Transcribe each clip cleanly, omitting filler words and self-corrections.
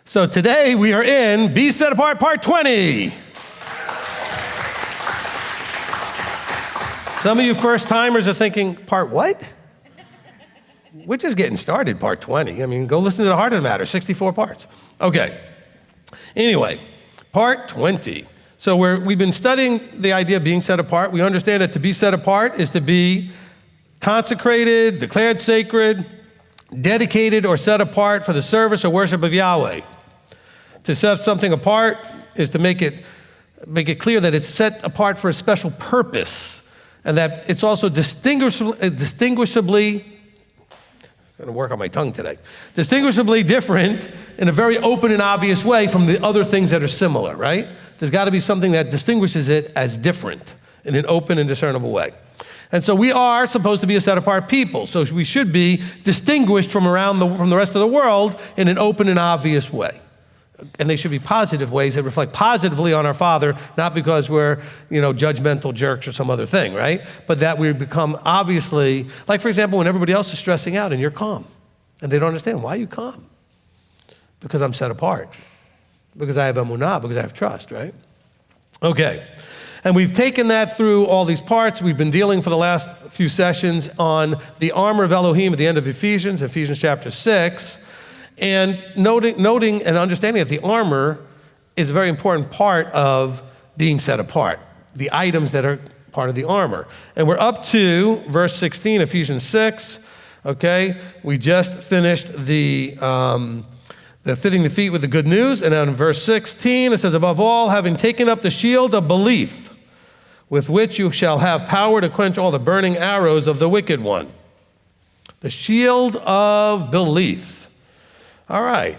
So today we are in Be Set Apart Part 20. Some of you first-timers are thinking, part what? We're just getting started, part 20. I mean, go listen to the Heart of the Matter, 64 parts. Okay. Anyway, part 20. So we've been studying the idea of being set apart. We understand that to be set apart is to be consecrated, declared sacred, dedicated or set apart for the service or worship of Yahweh. To set something apart is to make it clear that it's set apart for a special purpose, and that it's also distinguishably, I'm gonna work on my tongue today, distinguishably different in a very open and obvious way from the other things that are similar, right? There's gotta be something that distinguishes it as different in an open and discernible way. And so we are supposed to be a set-apart people, so we should be distinguished from the rest of the world in an open and obvious way. And they should be positive ways that reflect positively on our Father, not because we're, judgmental jerks or some other thing, right? But that we become obviously, like for example, when everybody else is stressing out and you're calm, and they don't understand, why are you calm? Because I'm set apart, because I have emunah, because I have trust, right? Okay. And we've taken that through all these parts. We've been dealing for the last few sessions on the armor of Elohim at the end of Ephesians chapter 6, and noting and understanding that the armor is a very important part of being set apart, the items that are part of the armor. And we're up to verse 16, Ephesians 6, okay? We just finished the fitting the feet with the good news, and then in verse 16, it says, above all, having taken up the shield of belief, with which you shall have power to quench all the burning arrows of the wicked one. The shield of belief. All right.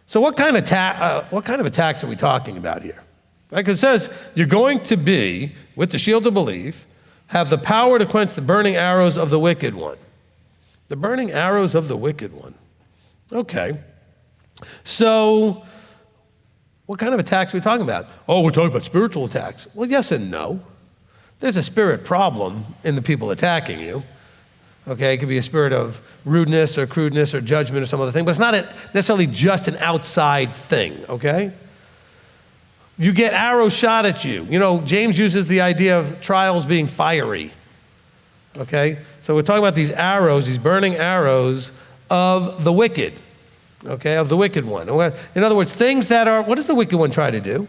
So what kind of attacks are we talking about here? Right? Because it says you're going to be, with the shield of belief, have the power to quench the burning arrows of the wicked one. The burning arrows of the wicked one. Okay. So what kind of attacks are we talking about? Oh, we're talking about spiritual attacks. Well, yes and no. There's a spirit problem in the people attacking you. Okay, it could be a spirit of rudeness or crudeness or judgment or some other thing, but it's not necessarily just an outside thing, okay? You get arrows shot at you. James uses the idea of trials being fiery, okay? So we're talking about these arrows, these burning arrows of the wicked. Okay, of the wicked one. In other words, things that are, what does the wicked one try to do?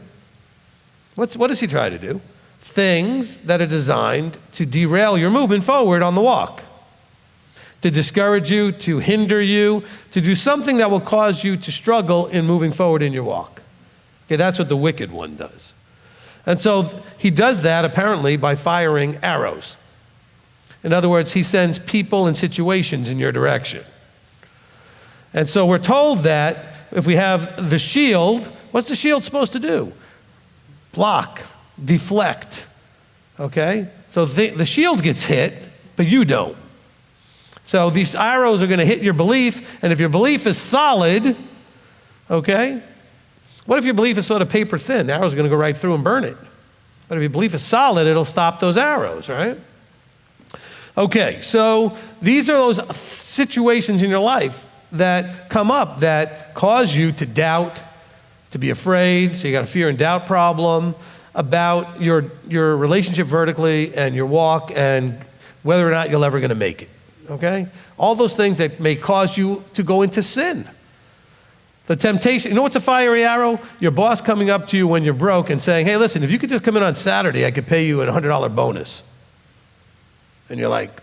What does he try to do? Things that are designed to derail your movement forward on the walk, to discourage you, to hinder you, to do something that will cause you to struggle in moving forward in your walk. Okay, that's what the wicked one does. And so he does that apparently by firing arrows. In other words, he sends people and situations in your direction. And so we're told that if we have the shield, what's the shield supposed to do? Block, deflect, okay? So the shield gets hit, but you don't. So these arrows are going to hit your belief, and if your belief is solid, okay? What if your belief is sort of paper thin? The arrow's going to go right through and burn it. But if your belief is solid, it'll stop those arrows, right? Okay, so these are those situations in your life that come up that cause you to doubt, to be afraid. So you got a fear and doubt problem about your relationship vertically and your walk and whether or not you're ever going to make it, okay? All those things that may cause you to go into sin. The temptation, what's a fiery arrow? Your boss coming up to you when you're broke and saying, hey, listen, if you could just come in on Saturday, I could pay you a $100 bonus. And you're like,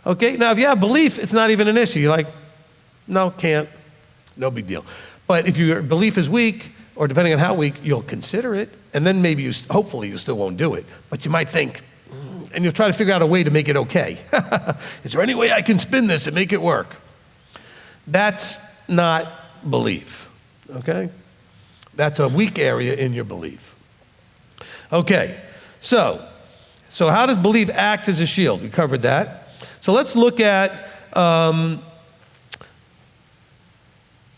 okay, now if you have belief, it's not even an issue. You're like, no, can't, no big deal. But if your belief is weak, or depending on how weak, you'll consider it, and then maybe hopefully you still won't do it. But you might think, and you'll try to figure out a way to make it okay. Is there any way I can spin this and make it work? That's not belief, okay? That's a weak area in your belief. Okay, so how does belief act as a shield? We covered that. So let's look at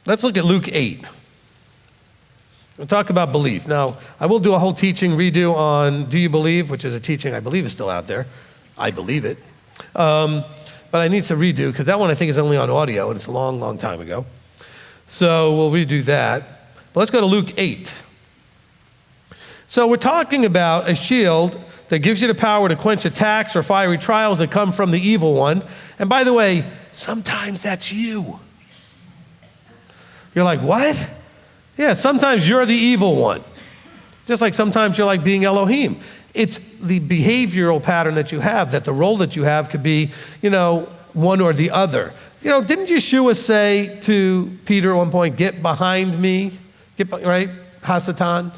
Luke 8. We'll talk about belief. Now, I will do a whole teaching redo on Do You Believe, which is a teaching I believe is still out there. I believe it. but I need to redo because that one I think is only on audio and it's a long, long time ago. So we'll redo that. But let's go to Luke 8. So we're talking about a shield that gives you the power to quench attacks or fiery trials that come from the evil one. And by the way, sometimes that's you. You're like, what? Yeah, sometimes you're the evil one. Just like sometimes you're like being Elohim. It's the behavioral pattern that you have, that the role that you have could be, one or the other. Didn't Yeshua say to Peter at one point, get behind me? Right? Hasatan?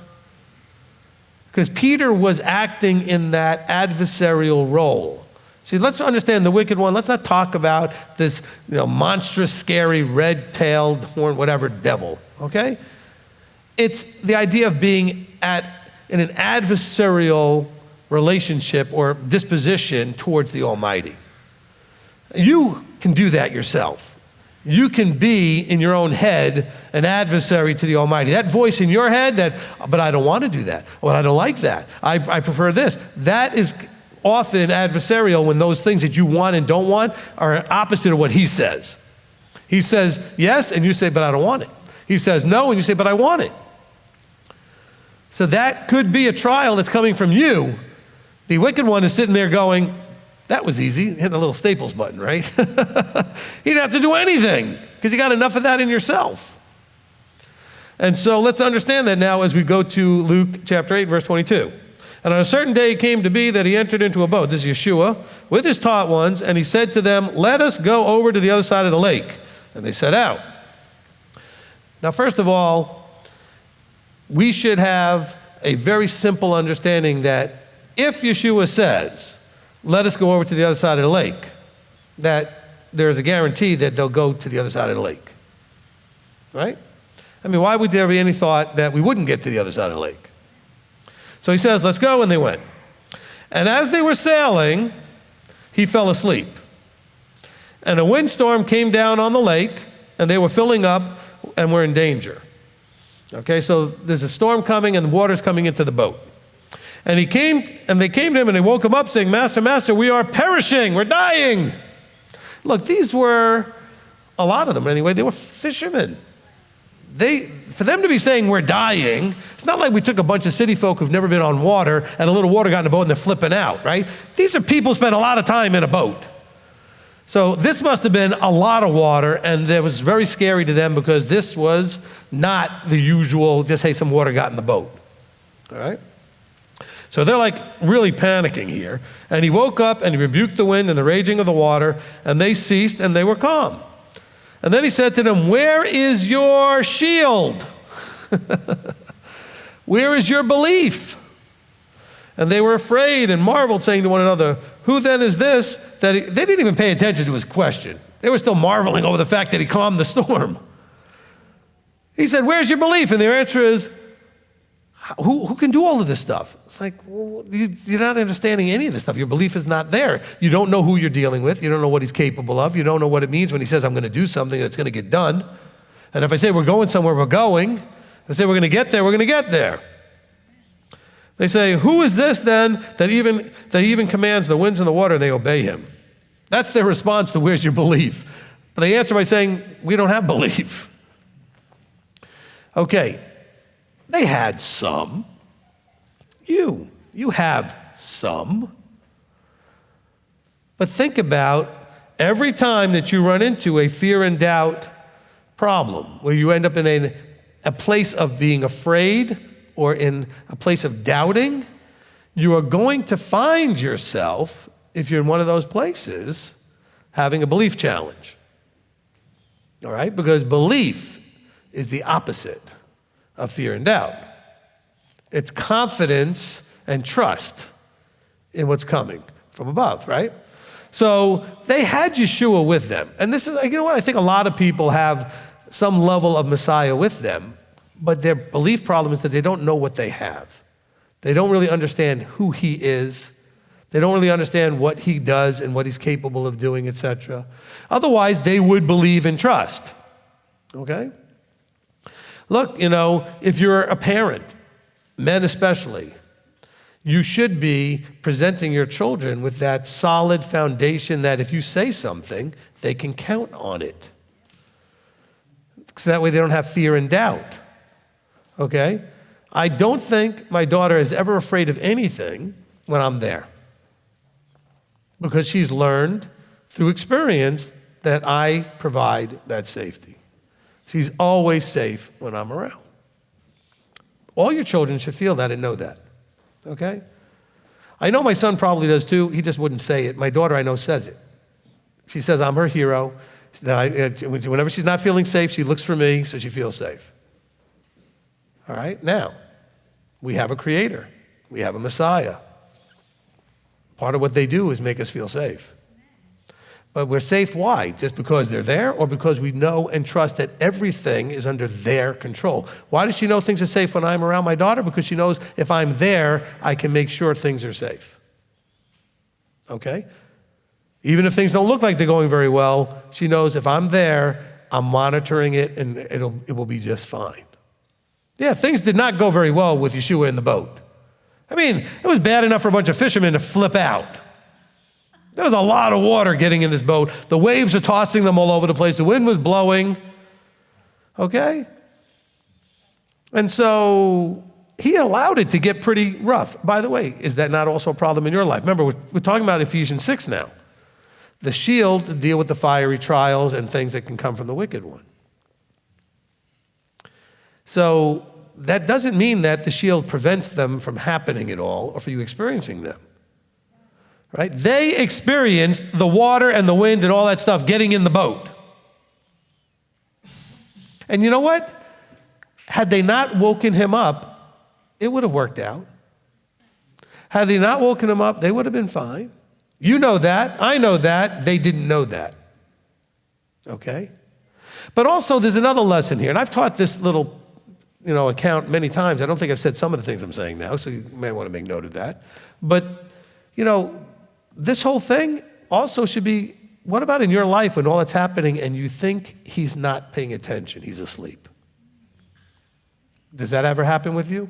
Because Peter was acting in that adversarial role. See, let's understand the wicked one. Let's not talk about this, monstrous, scary, red-tailed, horn, whatever devil, okay? It's the idea of being in an adversarial relationship or disposition towards the Almighty. You can do that yourself. You can be in your own head an adversary to the Almighty. That voice in your head but I don't want to do that. Well, I don't like that. I prefer this. That is often adversarial when those things that you want and don't want are opposite of what he says. He says yes, and you say, but I don't want it. He says no, and you say, but I want it. So that could be a trial that's coming from you. The wicked one is sitting there going, that was easy, hit the little Staples button, right? He didn't have to do anything because you got enough of that in yourself. And so let's understand that now as we go to Luke chapter 8, verse 22. And on a certain day it came to be that he entered into a boat, this is Yeshua, with his taught ones, and he said to them, let us go over to the other side of the lake. And they set out. Now, first of all, we should have a very simple understanding that if Yeshua says, let us go over to the other side of the lake, that there's a guarantee that they'll go to the other side of the lake, right? I mean, why would there be any thought that we wouldn't get to the other side of the lake? So he says, let's go, and they went. And as they were sailing, he fell asleep. And a windstorm came down on the lake, and they were filling up and were in danger. Okay, so there's a storm coming, and the water's coming into the boat. And they came to him, and they woke him up, saying, Master, Master, we are perishing, we're dying. Look, these were, a lot of them anyway, they were fishermen. For them to be saying we're dying, it's not like we took a bunch of city folk who've never been on water and a little water got in the boat and they're flipping out, right? These are people who spend a lot of time in a boat. So this must have been a lot of water, and it was very scary to them because this was not the usual, just hey, some water got in the boat, all right? So they're like really panicking here. And he woke up and he rebuked the wind and the raging of the water, and they ceased and they were calm. And then he said to them, where is your shield? Where is your belief? And they were afraid and marveled, saying to one another, who then is this? They didn't even pay attention to his question. They were still marveling over the fact that he calmed the storm. He said, where's your belief? And their answer is, who can do all of this stuff? It's like, well, you're not understanding any of this stuff. Your belief is not there. You don't know who you're dealing with. You don't know what he's capable of. You don't know what it means when he says, I'm going to do something that's going to get done. And if I say we're going somewhere, we're going. If I say we're going to get there, we're going to get there. They say, who is this then that even commands the winds and the water, and they obey him? That's their response to where's your belief? But they answer by saying, we don't have belief. Okay, they had some. You have some. But think about every time that you run into a fear and doubt problem, where you end up in a place of being afraid or in a place of doubting, you are going to find yourself, if you're in one of those places, having a belief challenge. All right? Because belief is the opposite of fear and doubt. It's confidence and trust in what's coming from above, right? So they had Yeshua with them. And this is, you know what? I think a lot of people have some level of Messiah with them, but their belief problem is that they don't know what they have. They don't really understand who he is. They don't really understand what he does and what he's capable of doing, etc. Otherwise, they would believe and trust. Okay? Look, if you're a parent, men especially, You should be presenting your children with that solid foundation that if you say something, they can count on it. So that way they don't have fear and doubt, okay? I don't think my daughter is ever afraid of anything when I'm there because she's learned through experience that I provide that safety. She's always safe when I'm around. All your children should feel that and know that, okay? I know my son probably does too. He just wouldn't say it. My daughter, I know, says it. She says, I'm her hero. Whenever she's not feeling safe, she looks for me so she feels safe. All right? Now, we have a creator. We have a Messiah. Part of what they do is make us feel safe. But we're safe, why? Just because they're there or because we know and trust that everything is under their control? Why does she know things are safe when I'm around my daughter? Because she knows if I'm there, I can make sure things are safe. Okay? Even if things don't look like they're going very well, she knows if I'm there, I'm monitoring it and it will be just fine. Yeah, things did not go very well with Yeshua in the boat. I mean, it was bad enough for a bunch of fishermen to flip out. There was a lot of water getting in this boat. The waves are tossing them all over the place. The wind was blowing. Okay? And so he allowed it to get pretty rough. By the way, is that not also a problem in your life? Remember, we're talking about Ephesians 6 now. The shield to deal with the fiery trials and things that can come from the wicked one. So that doesn't mean that the shield prevents them from happening at all or for you experiencing them. Right? They experienced the water and the wind and all that stuff getting in the boat. And you know what? Had they not woken him up, it would have worked out. Had they not woken him up, they would have been fine. You know that. I know that. They didn't know that. Okay? But also there's another lesson here, and I've taught this little account many times. I don't think I've said some of the things I'm saying now, so you may want to make note of that. But, this whole thing also should be, what about in your life when all that's happening and you think he's not paying attention, he's asleep? Does that ever happen with you?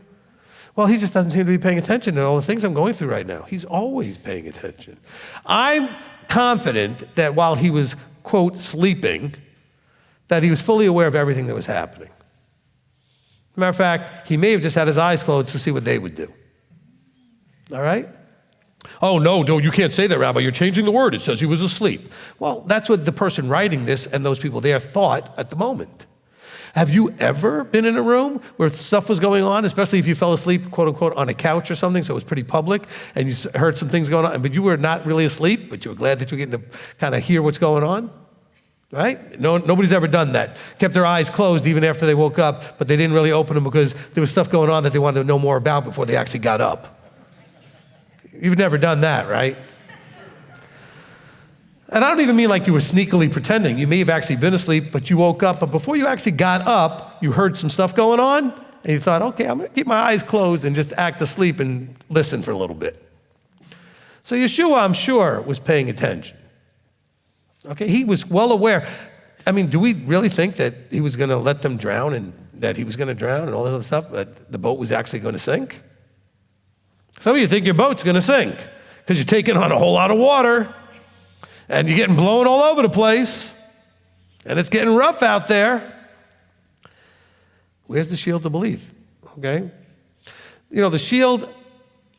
Well, he just doesn't seem to be paying attention to all the things I'm going through right now. He's always paying attention. I'm confident that while he was, quote, sleeping, that he was fully aware of everything that was happening. Matter of fact, he may have just had his eyes closed to see what they would do. All right? Oh, no, you can't say that, Rabbi. You're changing the word. It says he was asleep. Well, that's what the person writing this and those people there thought at the moment. Have you ever been in a room where stuff was going on, especially if you fell asleep, quote unquote, on a couch or something, so it was pretty public, and you heard some things going on, but you were not really asleep, but you were glad that you were getting to kind of hear what's going on? Right? No, nobody's ever done that. Kept their eyes closed even after they woke up, but they didn't really open them because there was stuff going on that they wanted to know more about before they actually got up. You've never done that, right? And I don't even mean like you were sneakily pretending. You may have actually been asleep, but you woke up. But before you actually got up, you heard some stuff going on, and you thought, okay, I'm going to keep my eyes closed and just act asleep and listen for a little bit. So Yeshua, I'm sure, was paying attention. Okay, he was well aware. I mean, do we really think that he was going to let them drown and that he was going to drown and all this other stuff, that the boat was actually going to sink? Some of you think your boat's going to sink because you're taking on a whole lot of water and you're getting blown all over the place and it's getting rough out there. Where's the shield of belief? Okay? The shield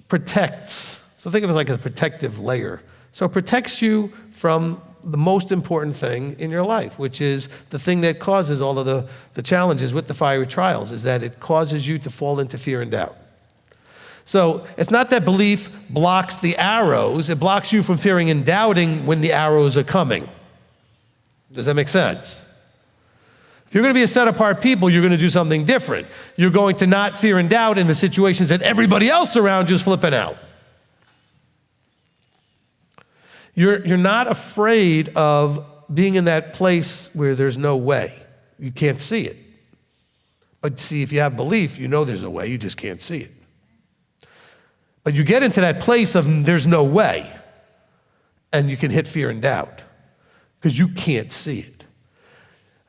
protects. So think of it like a protective layer. So it protects you from the most important thing in your life, which is the thing that causes all of the challenges with the fiery trials, is that it causes you to fall into fear and doubt. So it's not that belief blocks the arrows, it blocks you from fearing and doubting when the arrows are coming. Does that make sense? If you're going to be a set-apart people, you're going to do something different. You're going to not fear and doubt in the situations that everybody else around you is flipping out. You're not afraid of being in that place where there's no way. You can't see it. But see, if you have belief, you know there's a way, you just can't see it. But you get into that place of there's no way, and you can hit fear and doubt because you can't see it.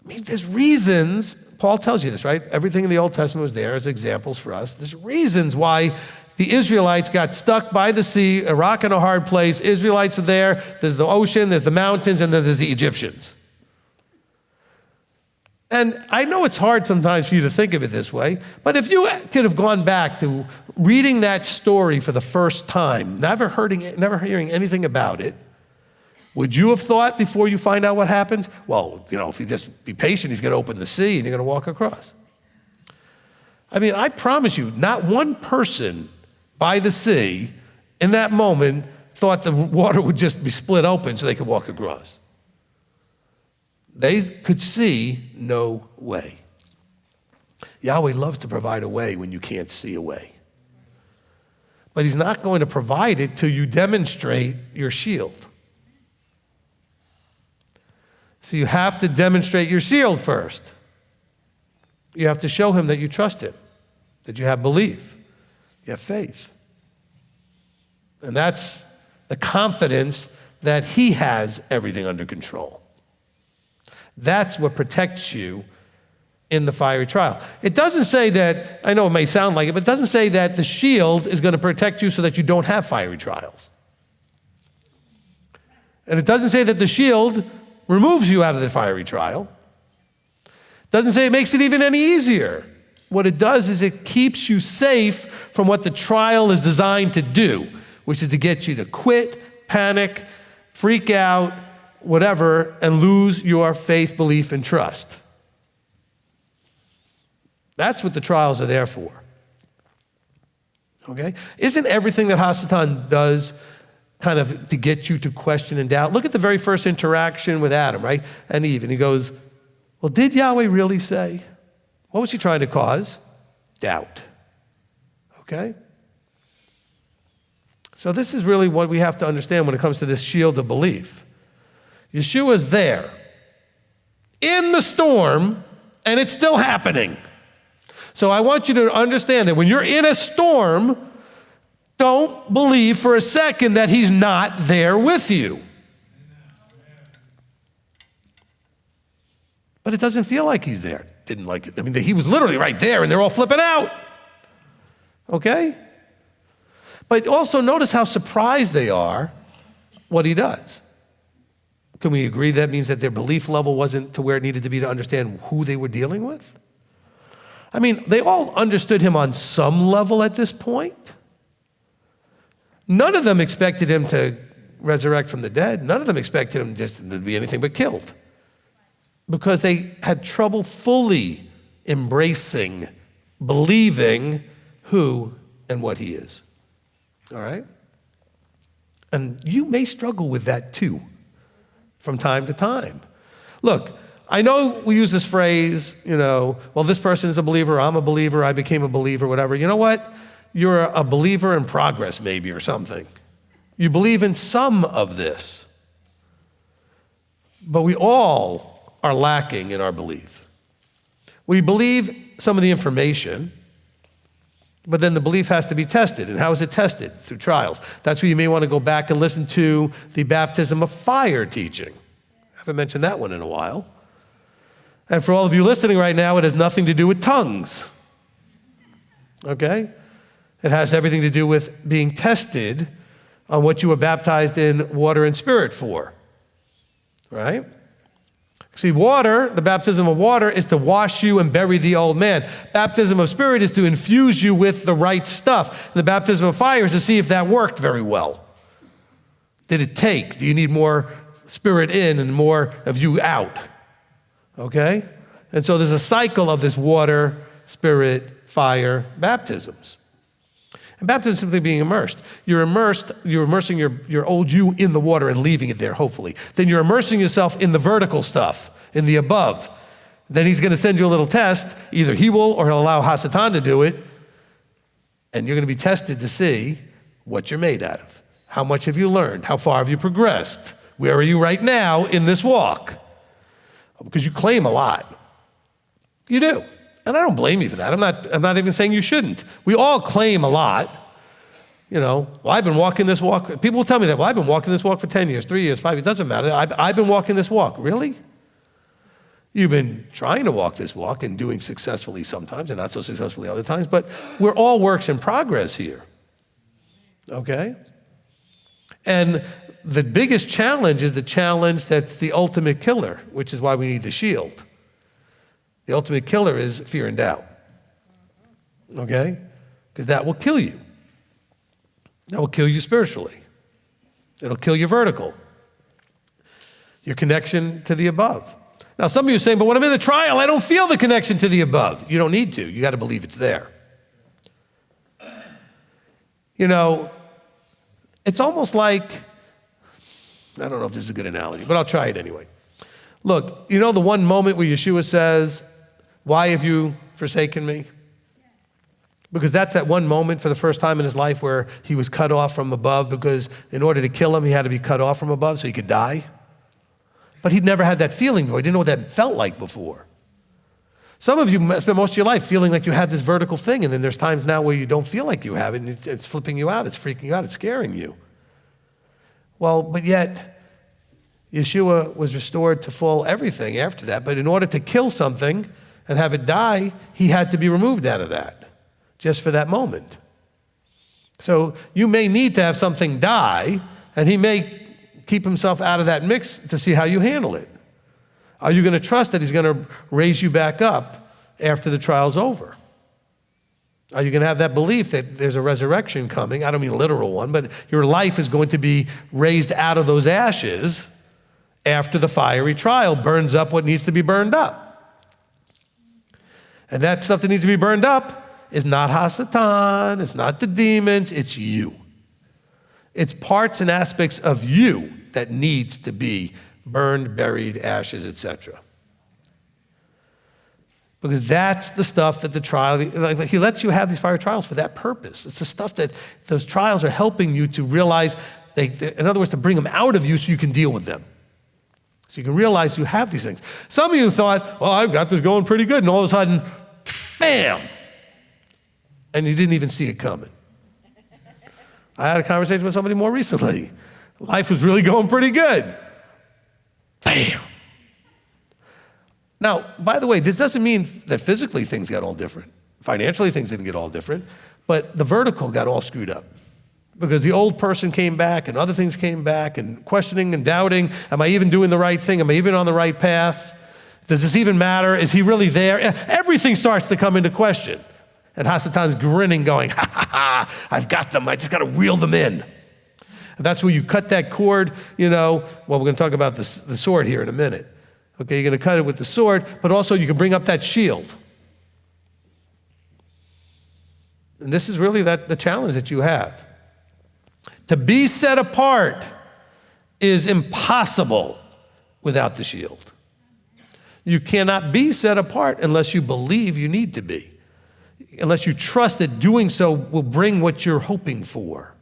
I mean, there's reasons, Paul tells you this, right? Everything in the Old Testament was there as examples for us. There's reasons why the Israelites got stuck by the sea, a rock in a hard place. Israelites are there. There's the ocean, there's the mountains, and then there's the Egyptians. And I know it's hard sometimes for you to think of it this way, but if you could have gone back to reading that story for the first time, never hearing anything about it, would you have thought before you find out what happens? Well, if you just be patient, he's going to open the sea and you're going to walk across. I mean, I promise you, not one person by the sea in that moment thought the water would just be split open so they could walk across. They could see no way. Yahweh loves to provide a way when you can't see a way. But he's not going to provide it till you demonstrate your shield. So you have to demonstrate your shield first. You have to show him that you trust him, that you have belief, you have faith. And that's the confidence that he has everything under control. That's what protects you in the fiery trial. It doesn't say that, I know it may sound like it, but it doesn't say that the shield is going to protect you so that you don't have fiery trials. And it doesn't say that the shield removes you out of the fiery trial. It doesn't say it makes it even any easier. What it does is it keeps you safe from what the trial is designed to do, which is to get you to quit, panic, freak out, whatever, and lose your faith, belief, and trust. That's what the trials are there for. Okay? Isn't everything that Hasatan does kind of to get you to question and doubt? Look at the very first interaction with Adam, right? And Eve. And he goes, well, did Yahweh really say? What was he trying to cause? Doubt. Okay? So this is really what we have to understand when it comes to this shield of belief. Yeshua's there in the storm, and it's still happening. So I want you to understand that when you're in a storm, don't believe for a second that he's not there with you. But it doesn't feel like he's there. Didn't like it. I mean, he was literally right there, and they're all flipping out. Okay? But also notice how surprised they are what he does. Can we agree that means that their belief level wasn't to where it needed to be to understand who they were dealing with? I mean, they all understood him on some level at this point. None of them expected him to resurrect from the dead. None of them expected him just to be anything but killed, because they had trouble fully embracing, believing who and what he is. All right? And you may struggle with that too, from time to time. Look, I know we use this phrase, well, this person is a believer, I'm a believer, I became a believer, whatever. You know what? You're a believer in progress, maybe, or something. You believe in some of this. But we all are lacking in our belief. We believe some of the information, but then the belief has to be tested. And how is it tested? Through trials. That's where you may want to go back and listen to the baptism of fire teaching. I haven't mentioned that one in a while. And for all of you listening right now, it has nothing to do with tongues. Okay? It has everything to do with being tested on what you were baptized in water and spirit for. Right? See, water, the baptism of water, is to wash you and bury the old man. Baptism of spirit is to infuse you with the right stuff. The baptism of fire is to see if that worked very well. Did it take? Do you need more spirit in and more of you out? Okay? And so there's a cycle of this water, spirit, fire baptisms. And baptism is simply being immersed. You're immersing your old you in the water and leaving it there, hopefully. Then you're immersing yourself in the vertical stuff, in the above. Then he's going to send you a little test. Either he will or he'll allow Hasatan to do it. And you're going to be tested to see what you're made out of. How much have you learned? How far have you progressed? Where are you right now in this walk? Because you claim a lot. You do. And I don't blame you for that. I'm not even saying you shouldn't. We all claim a lot. Well, I've been walking this walk. People will tell me that, well, I've been walking this walk for 10 years, 3 years, 5 years. It doesn't matter. I've been walking this walk. Really? You've been trying to walk this walk and doing successfully sometimes and not so successfully other times, but we're all works in progress here. okay? And the biggest challenge is the challenge that's the ultimate killer, which is why we need the shield. The ultimate killer is fear and doubt, okay? Because that will kill you. That will kill you spiritually. It'll kill your vertical, your connection to the above. Now, some of you are saying, but when I'm in the trial, I don't feel the connection to the above. You don't need to. You got to believe it's there. You know, it's almost like, I don't know if this is a good analogy, but I'll try it anyway. Look, you know the one moment where Yeshua says, why have you forsaken me? Because that's that one moment for the first time in his life where he was cut off from above, because in order to kill him, he had to be cut off from above so he could die. But he'd never had that feeling before. He didn't know what that felt like before. Some of you spend most of your life feeling like you had this vertical thing, and then there's times now where you don't feel like you have it, and it's flipping you out, it's freaking you out, it's scaring you. Well, but yet, Yeshua was restored to full everything after that, but in order to kill something and have it die, he had to be removed out of that, just for that moment. So you may need to have something die, and he may keep himself out of that mix to see how you handle it. Are you going to trust that he's going to raise you back up after the trial's over? Are you going to have that belief that there's a resurrection coming? I don't mean a literal one, but your life is going to be raised out of those ashes after the fiery trial burns up what needs to be burned up. And that stuff that needs to be burned up is not Hasatan, it's not the demons, it's you. It's parts and aspects of you that needs to be burned, buried, ashes, etc. Because that's the stuff that the trial, like he lets you have these fire trials for that purpose. It's the stuff that those trials are helping you to realize, in other words, to bring them out of you so you can deal with them. So you can realize you have these things. Some of you thought, well, I've got this going pretty good, and all of a sudden, bam! And you didn't even see it coming. I had a conversation with somebody more recently. Life was really going pretty good. Bam! Now, by the way, this doesn't mean that physically things got all different. Financially, things didn't get all different. But the vertical got all screwed up. Because the old person came back and other things came back and questioning and doubting. Am I even doing the right thing? Am I even on the right path? Does this even matter? Is he really there? Everything starts to come into question. And Hasatan's grinning, going, ha, ha, ha, I've got them. I just got to reel them in. And that's where you cut that cord, well, we're going to talk about the sword here in a minute. Okay, you're going to cut it with the sword, but also you can bring up that shield. And this is really the challenge that you have. To be set apart is impossible without the shield. You cannot be set apart unless you believe you need to be. Unless you trust that doing so will bring what you're hoping for.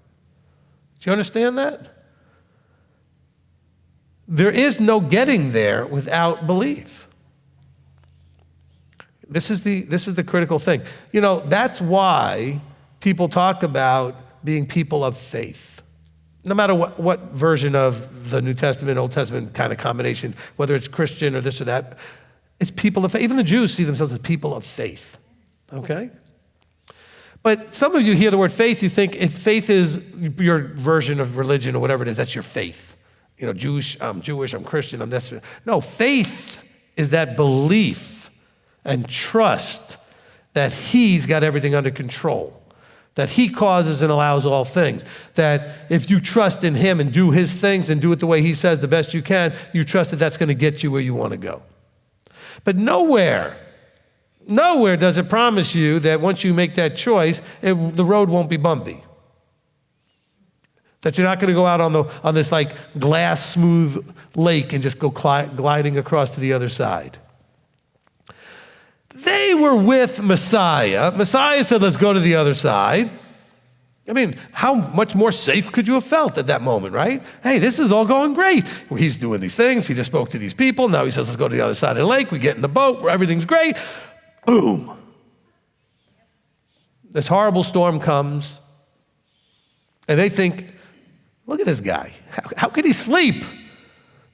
Do you understand that? There is no getting there without belief. This is the critical thing. That's why people talk about being people of faith. No matter what version of the New Testament, Old Testament kind of combination, whether it's Christian or this or that, it's people of faith. Even the Jews see themselves as people of faith. Okay? But some of you hear the word faith, you think if faith is your version of religion or whatever it is, that's your faith. Jewish, I'm Christian, I'm this. No, faith is that belief and trust that he's got everything under control, that he causes and allows all things, that if you trust in him and do his things and do it the way he says the best you can, you trust that that's going to get you where you want to go. But nowhere does it promise you that once you make that choice, the road won't be bumpy. That you're not going to go out on this like glass smooth lake and just go gliding across to the other side. They were with Messiah. Messiah said, let's go to the other side. I mean, how much more safe could you have felt at that moment, right? Hey, this is all going great. He's doing these things. He just spoke to these people. Now he says, let's go to the other side of the lake. We get in the boat where everything's great. Boom. This horrible storm comes. And they think, look at this guy. How could he sleep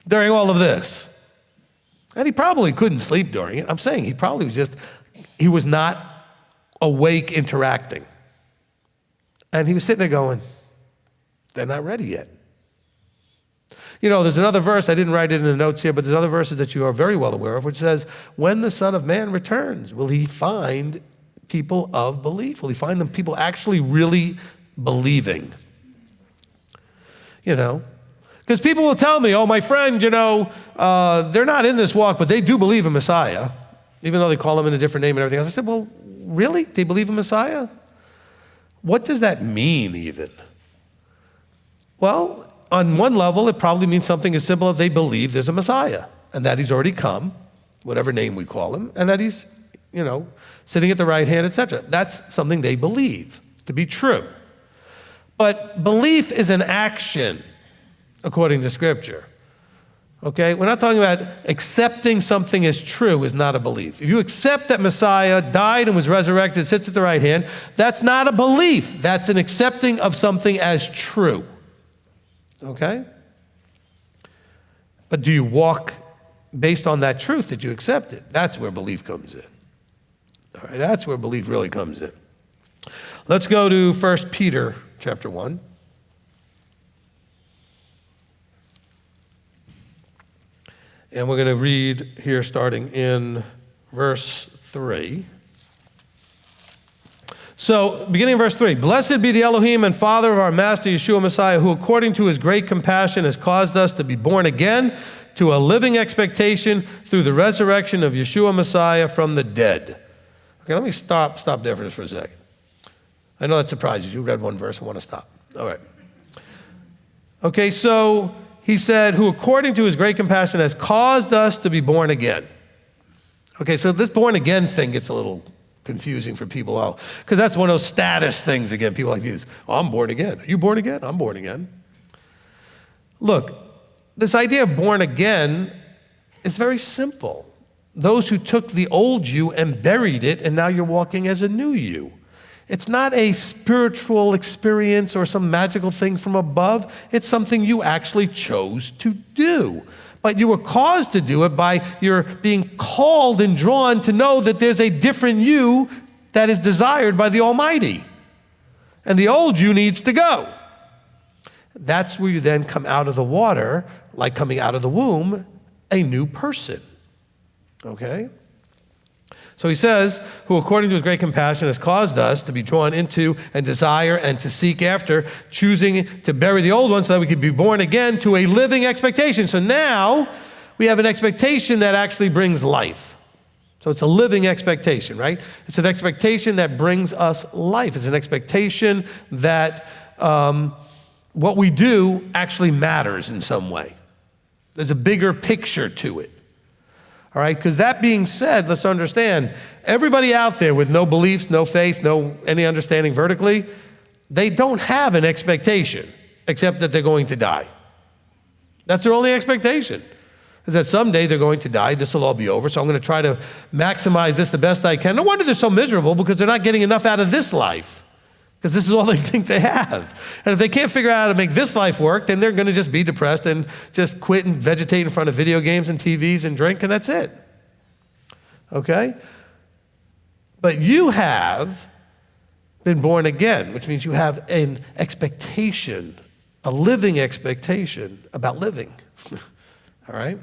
during all of this? And he probably couldn't sleep during it. I'm saying he was not awake interacting. And he was sitting there going, They're not ready yet. You know, there's another verse, I didn't write it in the notes here, but there's other verses that you are very well aware of, which says, when the Son of Man returns, will he find people of belief? Will he find them people actually really believing? You know, because people will tell me, oh, my friend, you know, they're not in this walk, but they do believe in Messiah, even though they call him in a different name and everything else. I said, well, really? They believe in Messiah? What does that mean even? Well, on one level, it probably means something as simple as they believe there's a Messiah and that he's already come, whatever name we call him, and that he's, you know, sitting at the right hand, etc. That's something they believe to be true. But belief is an action, according to Scripture. Okay? We're not talking about accepting something as true is not a belief. If you accept that Messiah died and was resurrected, sits at the right hand, that's not a belief. That's an accepting of something as true. Okay? But do you walk based on that truth that you accepted? That's where belief comes in. All right, that's where belief really comes in. Let's go to 1 Peter chapter 1. And we're going to read here starting in verse 3. So, beginning in verse 3, blessed be the Elohim and Father of our Master Yeshua Messiah, who according to his great compassion has caused us to be born again to a living expectation through the resurrection of Yeshua Messiah from the dead. Okay, let me stop there for just for a second. I know that surprises you. You read one verse, I want to stop. All right. Okay, so he said, who according to his great compassion has caused us to be born again. Okay, so this born again thing gets a little confusing for people, because that's one of those status things, again, people like to use. Oh, I'm born again. Are you born again? I'm born again. Look, this idea of born again is very simple. Those who took the old you and buried it, and now you're walking as a new you. It's not a spiritual experience or some magical thing from above. It's something you actually chose to do. But you were caused to do it by your being called and drawn to know that there's a different you that is desired by the Almighty. And the old you needs to go. That's where you then come out of the water, like coming out of the womb, a new person. Okay? So he says, who according to his great compassion has caused us to be drawn into and desire and to seek after, choosing to bury the old one so that we could be born again to a living expectation. So now we have an expectation that actually brings life. So it's a living expectation, right? It's an expectation that brings us life. It's an expectation that what we do actually matters in some way. There's a bigger picture to it. All right, because that being said, let's understand, everybody out there with no beliefs, no faith, no any understanding vertically, they don't have an expectation except that they're going to die. That's their only expectation, is that someday they're going to die, this will all be over, so I'm going to try to maximize this the best I can. No wonder they're so miserable, because they're not getting enough out of this life, because this is all they think they have. And if they can't figure out how to make this life work, then they're going to just be depressed and just quit and vegetate in front of video games and TVs and drink, and that's it. Okay? But you have been born again, which means you have an expectation, a living expectation about living. All right?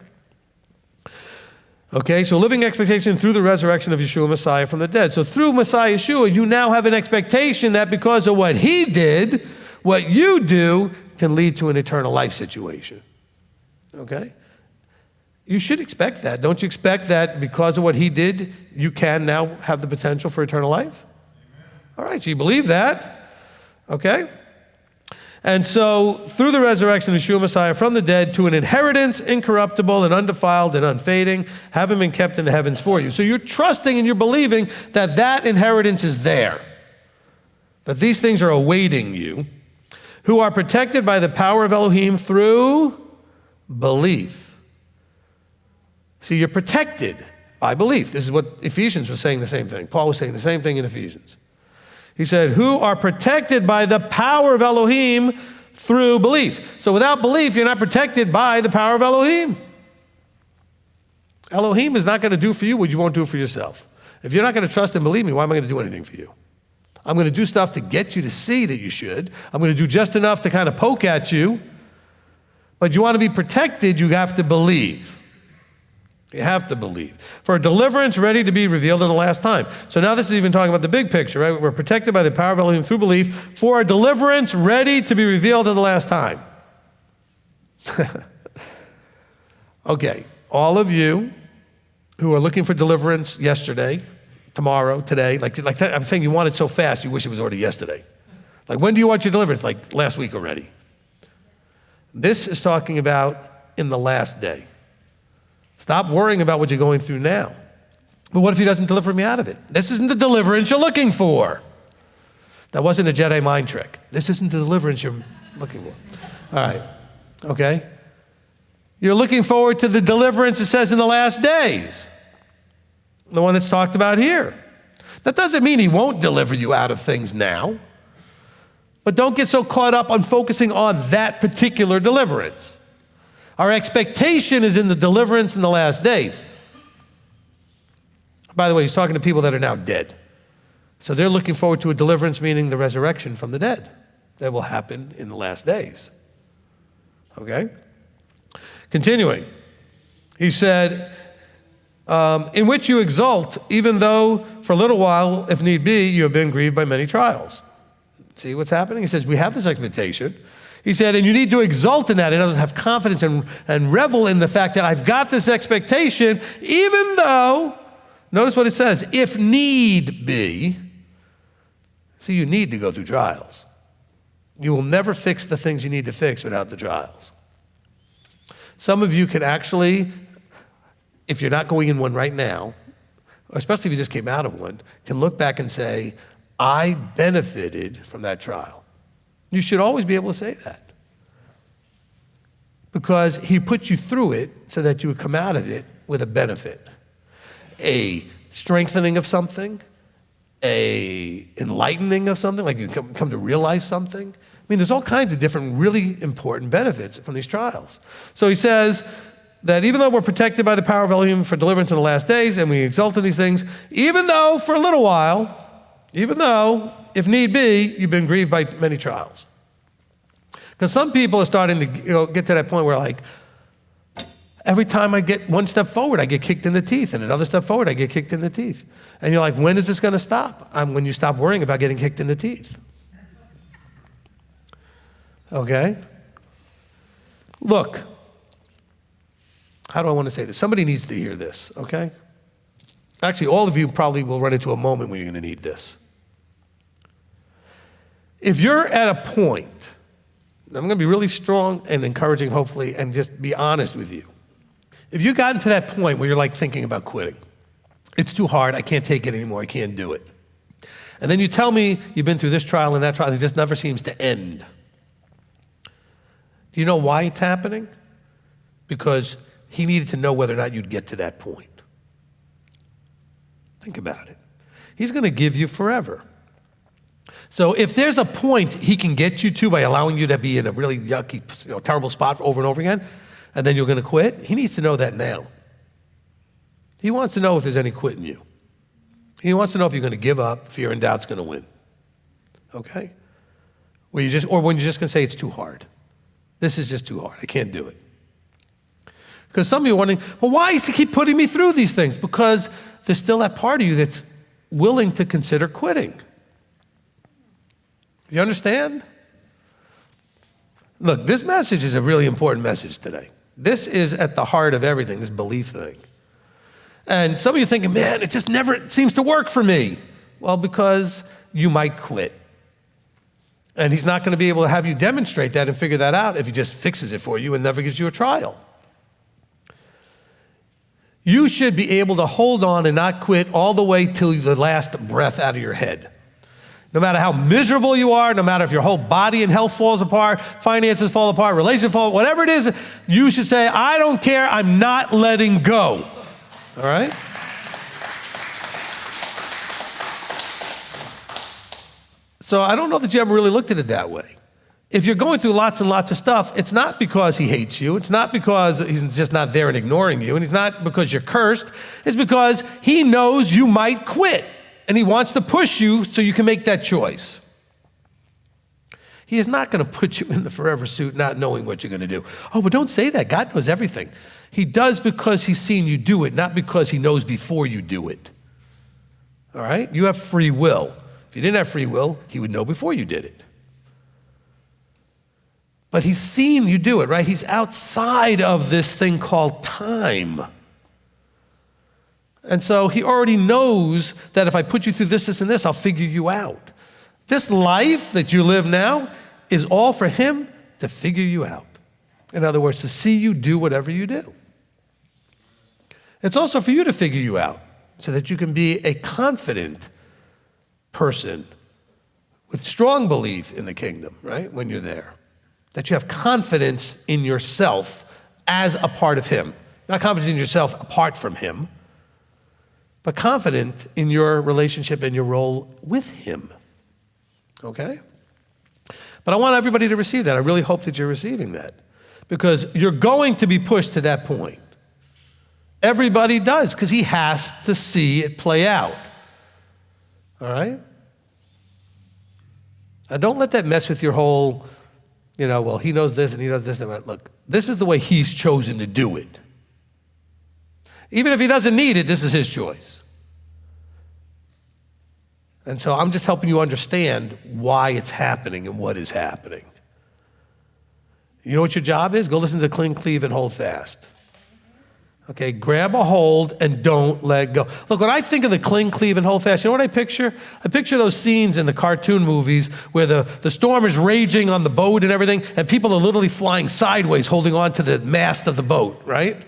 Okay, so living expectation through the resurrection of Yeshua Messiah from the dead. So through Messiah Yeshua, you now have an expectation that because of what he did, what you do can lead to an eternal life situation. Okay? You should expect that. Don't you expect that because of what he did, you can now have the potential for eternal life? All right, so you believe that. Okay? And so, through the resurrection of Yeshua Messiah from the dead to an inheritance incorruptible and undefiled and unfading, having been kept in the heavens for you. So you're trusting and you're believing that that inheritance is there, that these things are awaiting you, who are protected by the power of Elohim through belief. See, you're protected by belief. This is what Ephesians was saying the same thing. Paul was saying the same thing in Ephesians. He said, who are protected by the power of Elohim through belief. So without belief, you're not protected by the power of Elohim. Elohim is not going to do for you what you won't do for yourself. If you're not going to trust and believe me, why am I going to do anything for you? I'm going to do stuff to get you to see that you should. I'm going to do just enough to kind of poke at you. But you want to be protected, you have to believe. You have to believe. For a deliverance ready to be revealed in the last time. So now this is even talking about the big picture, right? We're protected by the power of Elohim through belief for a deliverance ready to be revealed in the last time. Okay, all of you who are looking for deliverance yesterday, tomorrow, today, like I'm saying you want it so fast, you wish it was already yesterday. Like, when do you want your deliverance? Like last week already. This is talking about in the last day. Stop worrying about what you're going through now. But what if he doesn't deliver me out of it? This isn't the deliverance you're looking for. That wasn't a Jedi mind trick. This isn't the deliverance you're looking for. All right, okay? You're looking forward to the deliverance it says in the last days. The one that's talked about here. That doesn't mean he won't deliver you out of things now. But don't get so caught up on focusing on that particular deliverance. Our expectation is in the deliverance in the last days. By the way, he's talking to people that are now dead. So they're looking forward to a deliverance, meaning the resurrection from the dead. That will happen in the last days. Okay? Continuing. He said, in which you exult, even though for a little while, if need be, you have been grieved by many trials. See what's happening? He says, we have this expectation. He said, and you need to exult in that. In other words, have confidence and revel in the fact that I've got this expectation, even though, notice what it says, if need be. See, you need to go through trials. You will never fix the things you need to fix without the trials. Some of you can actually, if you're not going in one right now, or especially if you just came out of one, can look back and say, I benefited from that trial. You should always be able to say that. Because he put you through it so that you would come out of it with a benefit. A strengthening of something, a enlightening of something, like you come to realize something. I mean, there's all kinds of different really important benefits from these trials. So he says that even though we're protected by the power of Elohim for deliverance in the last days, and we exult in these things, even though for a little while, even though, if need be, you've been grieved by many trials. Because some people are starting to get to that point where, like, every time I get one step forward, I get kicked in the teeth, and another step forward, I get kicked in the teeth. And you're like, when is this going to stop? When you stop worrying about getting kicked in the teeth. Okay? Look, how do I want to say this? Somebody needs to hear this, okay? Actually, all of you probably will run into a moment when you're going to need this. If you're at a point, I'm going to be really strong and encouraging, hopefully, and just be honest with you. If you've gotten to that point where you're like thinking about quitting, it's too hard, I can't take it anymore, I can't do it. And then you tell me you've been through this trial and that trial, and it just never seems to end. Do you know why it's happening? Because he needed to know whether or not you'd get to that point. Think about it. He's going to give you forever. So if there's a point he can get you to by allowing you to be in a really yucky, terrible spot over and over again, and then you're going to quit, he needs to know that now. He wants to know if there's any quit in you. He wants to know if you're going to give up, fear and doubt's going to win. Okay? Or when you're just going to say it's too hard. This is just too hard. I can't do it. Because some of you are wondering, well, why does he keep putting me through these things? Because there's still that part of you that's willing to consider quitting. You understand? Look, this message is a really important message today. This is at the heart of everything, this belief thing. And some of you are thinking, man, it just never seems to work for me. Well, because you might quit. And he's not going to be able to have you demonstrate that and figure that out if he just fixes it for you and never gives you a trial. You should be able to hold on and not quit all the way till the last breath out of your head. No matter how miserable you are, no matter if your whole body and health falls apart, finances fall apart, relationships fall apart, whatever it is, you should say, I don't care, I'm not letting go. All right? So I don't know that you ever really looked at it that way. If you're going through lots and lots of stuff, it's not because he hates you. It's not because he's just not there and ignoring you. And it's not because you're cursed. It's because he knows you might quit. and he wants to push you so you can make that choice. He is not going to put you in the forever suit not knowing what you're going to do. Oh, but don't say that. God knows everything. He does because he's seen you do it, not because he knows before you do it. All right? You have free will. If you didn't have free will, he would know before you did it. But he's seen you do it, right? He's outside of this thing called time. And so he already knows that if I put you through this, this, and this, I'll figure you out. This life that you live now is all for him to figure you out. In other words, to see you do whatever you do. It's also for you to figure you out so that you can be a confident person with strong belief in the kingdom, right, when you're there. That you have confidence in yourself as a part of him. Not confidence in yourself apart from him, but confident in your relationship and your role with him. Okay? But I want everybody to receive that. I really hope that you're receiving that, because you're going to be pushed to that point. Everybody does, because he has to see it play out. All right? Now, don't let that mess with your whole, well, he knows this and he does this. Look, this is the way he's chosen to do it. Even if he doesn't need it, this is his choice. And so I'm just helping you understand why it's happening and what is happening. You know what your job is? Go listen to Cling, Cleave, and Hold Fast. Okay, grab a hold and don't let go. Look, when I think of the Cling, Cleave, and Hold Fast, you know what I picture? I picture those scenes in the cartoon movies where the storm is raging on the boat and everything, and people are literally flying sideways holding on to the mast of the boat, right?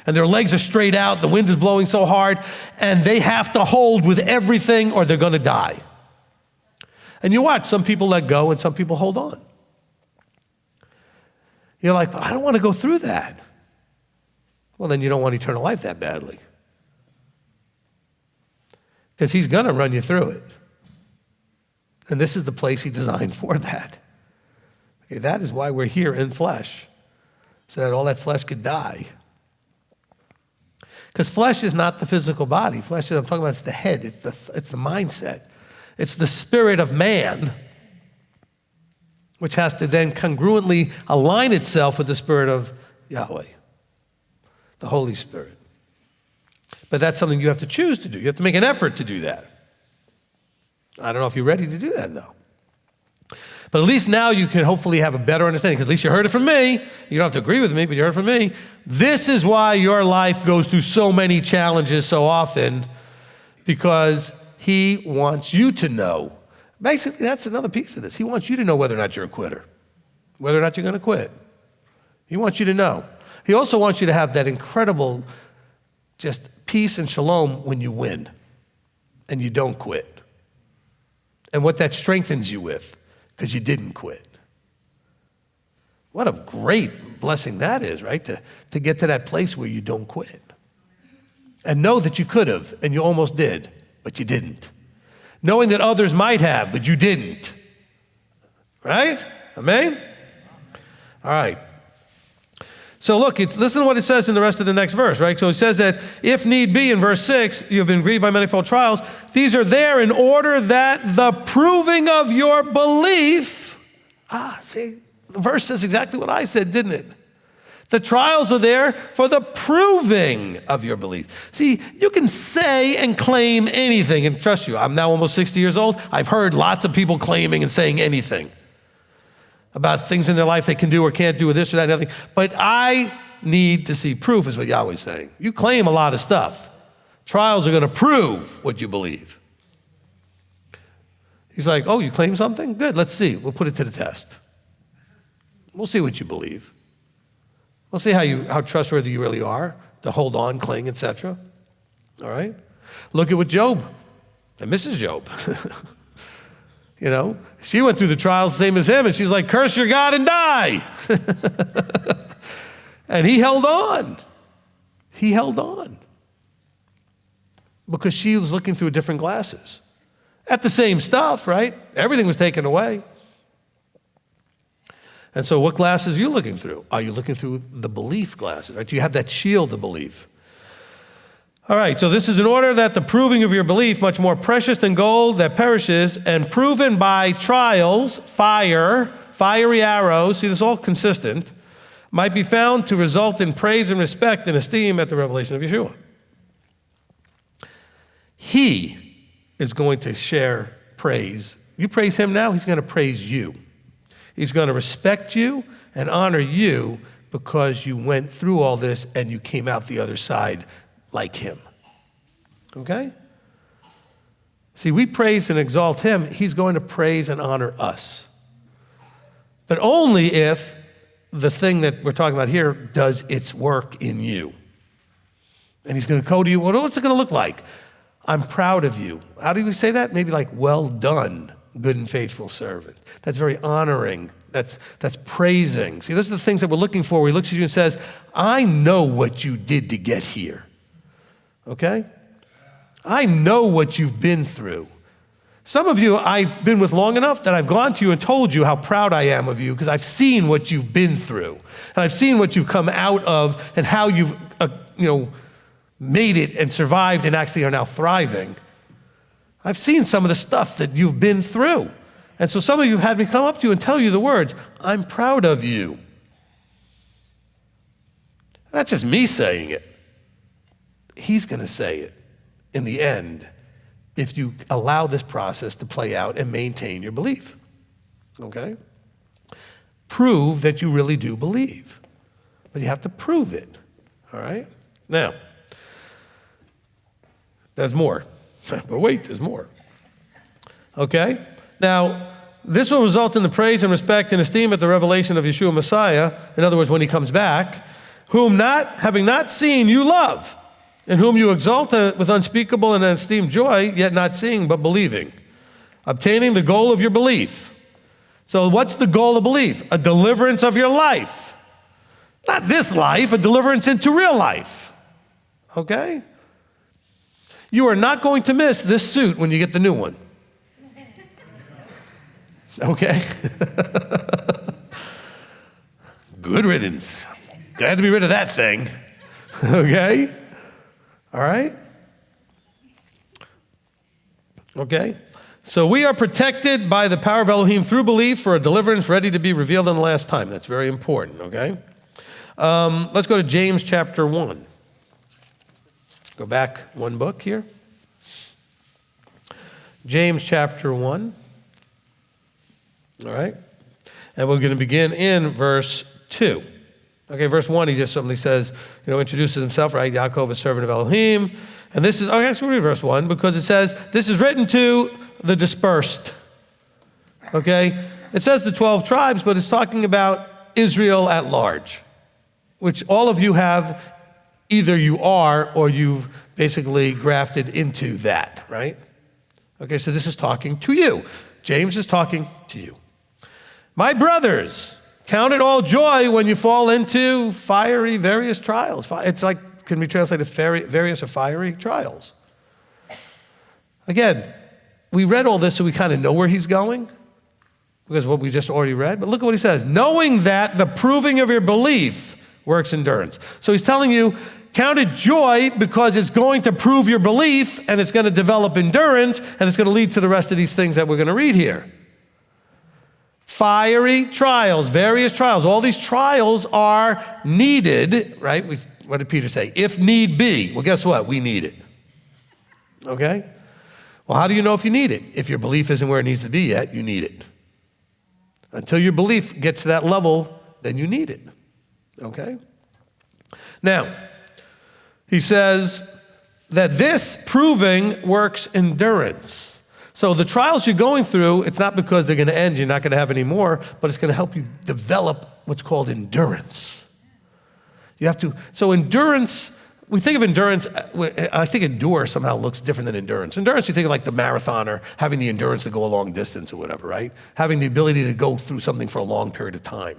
And their legs are straight out, the wind is blowing so hard, and they have to hold with everything or they're gonna die. And you watch, some people let go and some people hold on. You're like, but I don't wanna go through that. Well, then you don't want eternal life that badly. Because he's gonna run you through it. And this is the place he designed for that. Okay, that is why we're here in flesh, so that all that flesh could die. Because flesh is not the physical body. Flesh, I'm talking about, it's the head, it's the mindset. It's the spirit of man, which has to then congruently align itself with the spirit of Yahweh, the Holy Spirit. But that's something you have to choose to do. You have to make an effort to do that. I don't know if you're ready to do that, though. But at least now you can hopefully have a better understanding, because at least you heard it from me. You don't have to agree with me, but you heard it from me. This is why your life goes through so many challenges so often, because he wants you to know. Basically, that's another piece of this. He wants you to know whether or not you're a quitter, whether or not you're going to quit. He wants you to know. He also wants you to have that incredible just peace and shalom when you win and you don't quit, and what that strengthens you with, because you didn't quit. What a great blessing that is, right? To get to that place where you don't quit. And know that you could have, and you almost did, but you didn't. Knowing that others might have, but you didn't. Right? Amen? All right. So look, listen to what it says in the rest of the next verse, right? So it says that if need be, in verse 6, you have been grieved by manifold trials. These are there in order that the proving of your belief, see, the verse says exactly what I said, didn't it? The trials are there for the proving of your belief. See, you can say and claim anything, and trust you, I'm now almost 60 years old. I've heard lots of people claiming and saying anything about things in their life they can do or can't do, or this or that and everything. But I need to see proof, is what Yahweh's saying. You claim a lot of stuff. Trials are going to prove what you believe. He's like, oh, you claim something? Good, let's see. We'll put it to the test. We'll see what you believe. We'll see how trustworthy you really are to hold on, cling, etc. All right? Look at what Job and Mrs. Job. She went through the trials same as him, and she's like, curse your God and die. And he held on. He held on. Because she was looking through different glasses. At the same stuff, right? Everything was taken away. And so what glasses are you looking through? Are you looking through the belief glasses, right? Do you have that shield of belief? All right, so this is in order that the proving of your belief, much more precious than gold that perishes, and proven by trials, fiery arrows, see, this is all consistent, might be found to result in praise and respect and esteem at the revelation of Yeshua. He is going to share praise. You praise him now, he's going to praise you. He's going to respect you and honor you because you went through all this and you came out the other side like him. Okay? See, we praise and exalt him. He's going to praise and honor us. But only if the thing that we're talking about here does its work in you. And he's going to go to you, well, what's it going to look like? I'm proud of you. How do we say that? Maybe like, well done, good and faithful servant. That's very honoring. That's praising. See, those are the things that we're looking for. Where he looks at you and says, I know what you did to get here. Okay? I know what you've been through. Some of you I've been with long enough that I've gone to you and told you how proud I am of you because I've seen what you've been through. And I've seen what you've come out of and how you've made it and survived and actually are now thriving. I've seen some of the stuff that you've been through. And so some of you have had me come up to you and tell you the words, I'm proud of you. That's just me saying it. He's going to say it in the end if you allow this process to play out and maintain your belief. Okay? Prove that you really do believe. But you have to prove it. All right? Now, there's more. But wait, there's more. Okay? Now, this will result in the praise and respect and esteem at the revelation of Yeshua Messiah, in other words, when he comes back, whom having not seen you love, in whom you exalt with unspeakable and esteemed joy, yet not seeing but believing, obtaining the goal of your belief. So what's the goal of belief? A deliverance of your life. Not this life, a deliverance into real life. Okay? You are not going to miss this suit when you get the new one. Okay? Good riddance. Glad to be rid of that thing. Okay? All right? Okay? So we are protected by the power of Elohim through belief for a deliverance ready to be revealed in the last time. That's very important, okay? Let's go to James chapter 1. Go back one book here. James chapter 1. All right? And we're going to begin in verse 2. Okay, verse 1, he just simply says, introduces himself, right? Yaakov, a servant of Elohim. And this is, okay, so we'll read verse 1 because it says, this is written to the dispersed. Okay? It says the 12 tribes, but it's talking about Israel at large, which all of you have, either you are or you've basically grafted into that, right? Okay, so this is talking to you. James is talking to you. My brothers, count it all joy when you fall into fiery various trials. It's like, can be translated various or fiery trials. Again, we read all this so we kind of know where he's going because of what we just already read. But look at what he says. Knowing that the proving of your belief works endurance. So he's telling you, count it joy because it's going to prove your belief and it's going to develop endurance and it's going to lead to the rest of these things that we're going to read here. Fiery trials, various trials. All these trials are needed, right? What did Peter say? If need be. Well, guess what? We need it. Okay? Well, how do you know if you need it? If your belief isn't where it needs to be yet, you need it. Until your belief gets to that level, then you need it. Okay? Now, he says that this proving works endurance. So the trials you're going through, it's not because they're going to end, you're not going to have any more, but it's going to help you develop what's called endurance. You have to, so endurance, we think of endurance, I think endure somehow looks different than endurance. Endurance, you think of like the marathoner, having the endurance to go a long distance or whatever, right? Having the ability to go through something for a long period of time.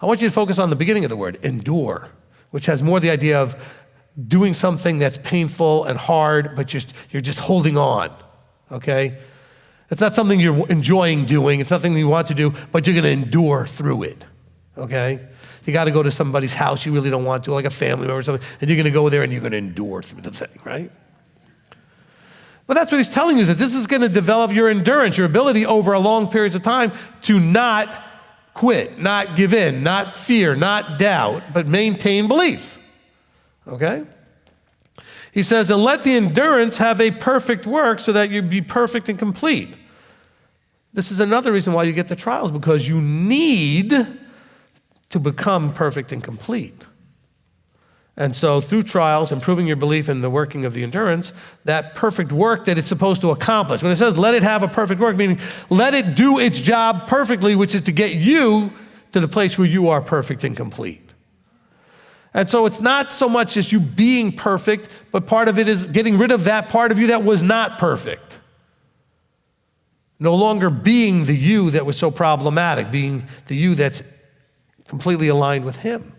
I want you to focus on the beginning of the word, endure, which has more the idea of doing something that's painful and hard, but you're just holding on. Okay? It's not something you're enjoying doing. It's nothing you want to do, but you're going to endure through it. okay? You got to go to somebody's house you really don't want to, like a family member or something, and you're going to go there and you're going to endure through the thing, right? But that's what he's telling you, is that this is going to develop your endurance, your ability over a long periods of time to not quit, not give in, not fear, not doubt, but maintain belief, okay? He says, and let the endurance have a perfect work so that you be perfect and complete. This is another reason why you get the trials, because you need to become perfect and complete. And so through trials, improving your belief in the working of the endurance, that perfect work that it's supposed to accomplish. When it says let it have a perfect work, meaning let it do its job perfectly, which is to get you to the place where you are perfect and complete. And so it's not so much as you being perfect, but part of it is getting rid of that part of you that was not perfect. No longer being the you that was so problematic, being the you that's completely aligned with him.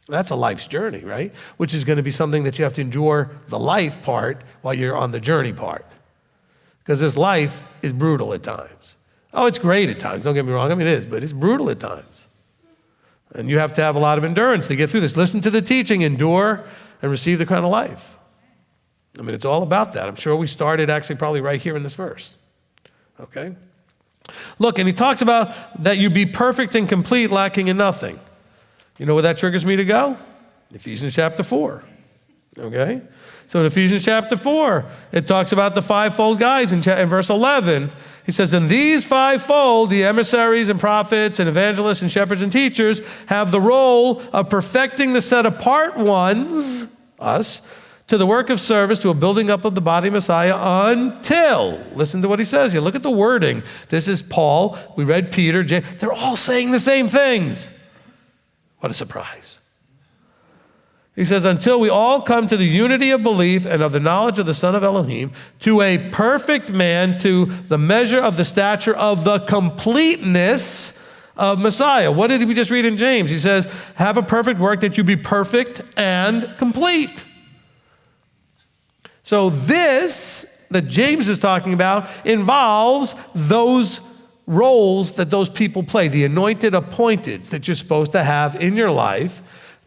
That's a life's journey, right? Which is going to be something that you have to endure the life part while you're on the journey part. Because this life is brutal at times. Oh, it's great at times, don't get me wrong, I mean it is, but it's brutal at times. And you have to have a lot of endurance to get through this. Listen to the teaching, endure, and receive the crown of life. I mean, it's all about that. I'm sure we started actually probably right here in this verse. Okay? Look, and he talks about that you be perfect and complete, lacking in nothing. You know where that triggers me to go? Ephesians chapter 4. Okay? So in Ephesians chapter 4, it talks about the fivefold guys in verse 11. He says, and these fivefold, the emissaries and prophets and evangelists and shepherds and teachers, have the role of perfecting the set apart ones, us, to the work of service, to a building up of the body of Messiah until, listen to what he says here. Look at the wording. This is Paul. We read Peter, James. They're all saying the same things. What a surprise. He says, until we all come to the unity of belief and of the knowledge of the Son of Elohim, to a perfect man, to the measure of the stature of the completeness of Messiah. What did we just read in James? He says, have a perfect work that you be perfect and complete. So this that James is talking about involves those roles that those people play, the anointed appointeds that you're supposed to have in your life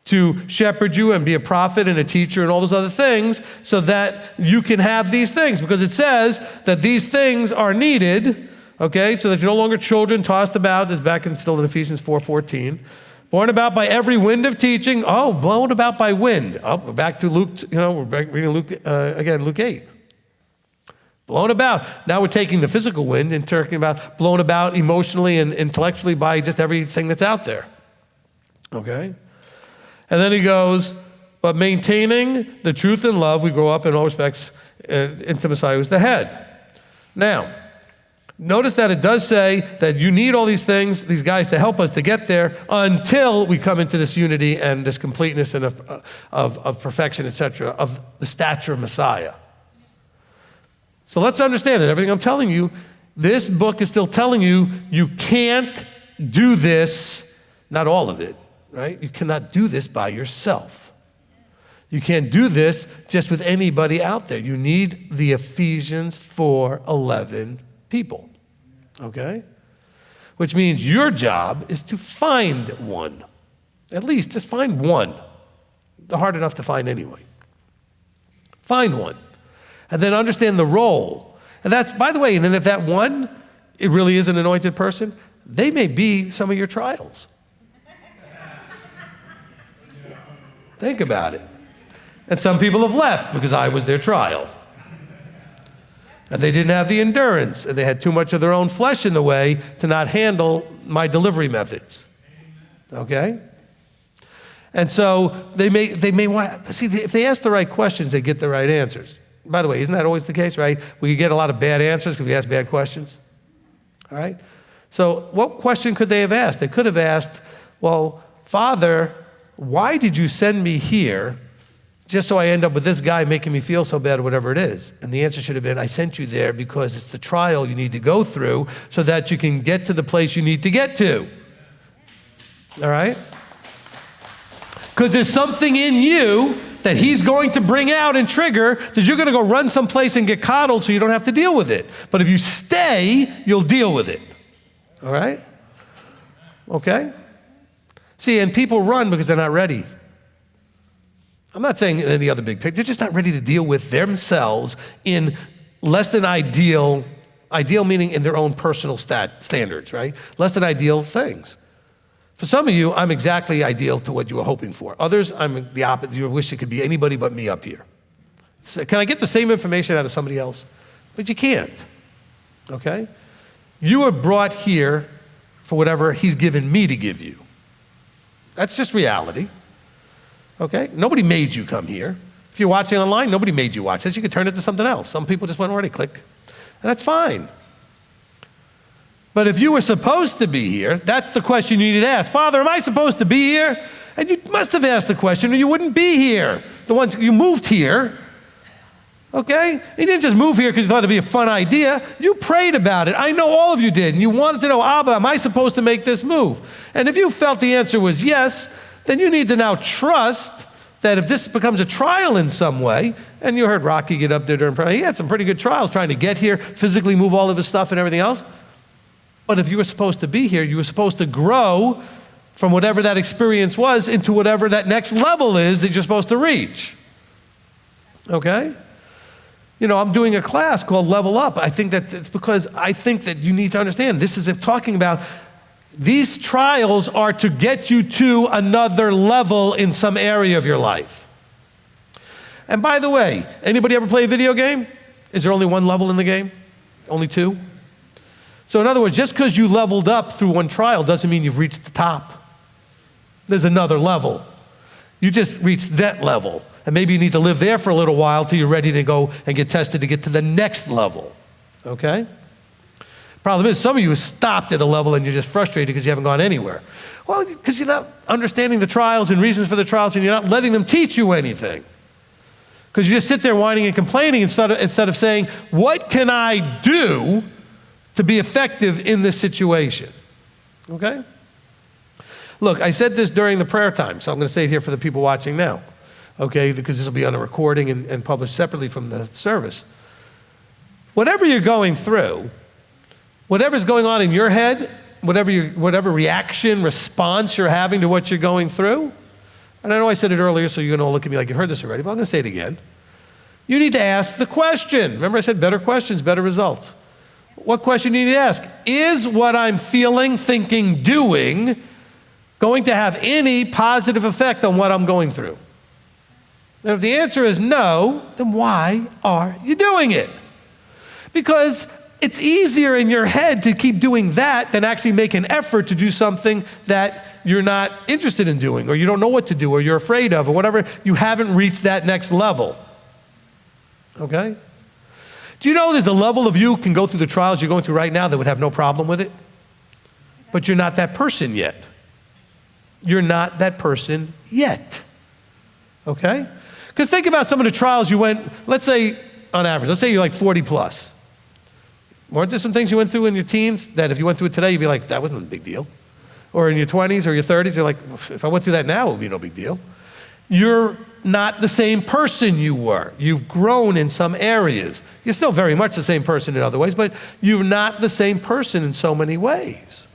to shepherd you and be a prophet and a teacher and all those other things so that you can have these things, because it says that these things are needed, okay, so that you're no longer children tossed about, that's back in still in Ephesians 4:14, borne about by every wind of teaching, blown about by wind. We're back to Luke, we're back reading Luke, Luke 8. Blown about. Now we're taking the physical wind and talking about blown about emotionally and intellectually by just everything that's out there. Okay? And then he goes, but maintaining the truth and love, we grow up in all respects into Messiah who's the head. Now, notice that it does say that you need all these things, these guys to help us to get there until we come into this unity and this completeness and of perfection, etc., of the stature of Messiah. So let's understand that everything I'm telling you, this book is still telling you, you can't do this, not all of it, right? You cannot do this by yourself. You can't do this just with anybody out there. You need the Ephesians 4:11 people, okay? Which means your job is to find one. At least just find one. They're hard enough to find anyway. Find one. And then understand the role. And that's, by the way, and then if that one, it really is an anointed person, they may be some of your trials. Think about it. And some people have left because I was their trial. And they didn't have the endurance, and they had too much of their own flesh in the way to not handle my delivery methods. Okay? And so they may want, see, if they ask the right questions, they get the right answers. By the way, isn't that always the case, right? We get a lot of bad answers because we ask bad questions. All right? So what question could they have asked? They could have asked, well, Father, why did you send me here just so I end up with this guy making me feel so bad or whatever it is? And the answer should have been, I sent you there because it's the trial you need to go through so that you can get to the place you need to get to. All right? Because there's something in you that he's going to bring out and trigger that you're going to go run someplace and get coddled so you don't have to deal with it. But if you stay, you'll deal with it. All right? okay? See, and people run because they're not ready. I'm not saying any other big picture. They're just not ready to deal with themselves in less than ideal meaning in their own personal standards, right? Less than ideal things. For some of you, I'm exactly ideal to what you were hoping for. Others, I'm the opposite. You wish it could be anybody but me up here. So can I get the same information out of somebody else? But you can't, okay? You were brought here for whatever he's given me to give you. That's just reality, okay? Nobody made you come here. If you're watching online, nobody made you watch this. You could turn it to something else. Some people just went already, click, and that's fine. But if you were supposed to be here, that's the question you need to ask. Father, am I supposed to be here? And you must have asked the question or you wouldn't be here. The ones you moved here, okay? You didn't just move here because you thought it'd be a fun idea. You prayed about it. I know all of you did. And you wanted to know, Abba, am I supposed to make this move? And if you felt the answer was yes, then you need to now trust that if this becomes a trial in some way, and you heard Rocky get up there during prayer, he had some pretty good trials trying to get here, physically move all of his stuff and everything else. But if you were supposed to be here, you were supposed to grow from whatever that experience was into whatever that next level is that you're supposed to reach. Okay? You know, I'm doing a class called Level Up. I think that it's because I think that you need to understand this is talking about these trials are to get you to another level in some area of your life. And by the way, anybody ever play a video game? Is there only one level in the game? Only two? So in other words, just because you leveled up through one trial doesn't mean you've reached the top. There's another level. You just reached that level. And maybe you need to live there for a little while till you're ready to go and get tested to get to the next level, okay? Problem is, some of you have stopped at a level and you're just frustrated because you haven't gone anywhere. Well, because you're not understanding the trials and reasons for the trials and you're not letting them teach you anything. Because you just sit there whining and complaining instead of saying, what can I do to be effective in this situation? Okay? Look, I said this during the prayer time, so I'm going to say it here for the people watching now, okay, because this will be on a recording and published separately from the service. Whatever you're going through, whatever's going on in your head, whatever reaction, response you're having to what you're going through, and I know I said it earlier, so you're going to look at me like you've heard this already, but I'm going to say it again. You need to ask the question. Remember I said better questions, better results. What question do you need to ask? Is what I'm feeling, thinking, doing going to have any positive effect on what I'm going through? And if the answer is no, then why are you doing it? Because it's easier in your head to keep doing that than actually make an effort to do something that you're not interested in doing, or you don't know what to do, or you're afraid of, or whatever. You haven't reached that next level. Okay? Do you know there's a level of you can go through the trials you're going through right now that would have no problem with it? But you're not that person yet. You're not that person yet. Okay? Because think about some of the trials you went, let's say on average, let's say you're like 40 plus. Weren't there some things you went through in your teens that if you went through it today, you'd be like, that wasn't a big deal? Or in your 20s or your 30s, you're like, if I went through that now, it would be no big deal. You're not the same person you were. You've grown in some areas. You're still very much the same person in other ways, but you're not the same person in so many ways.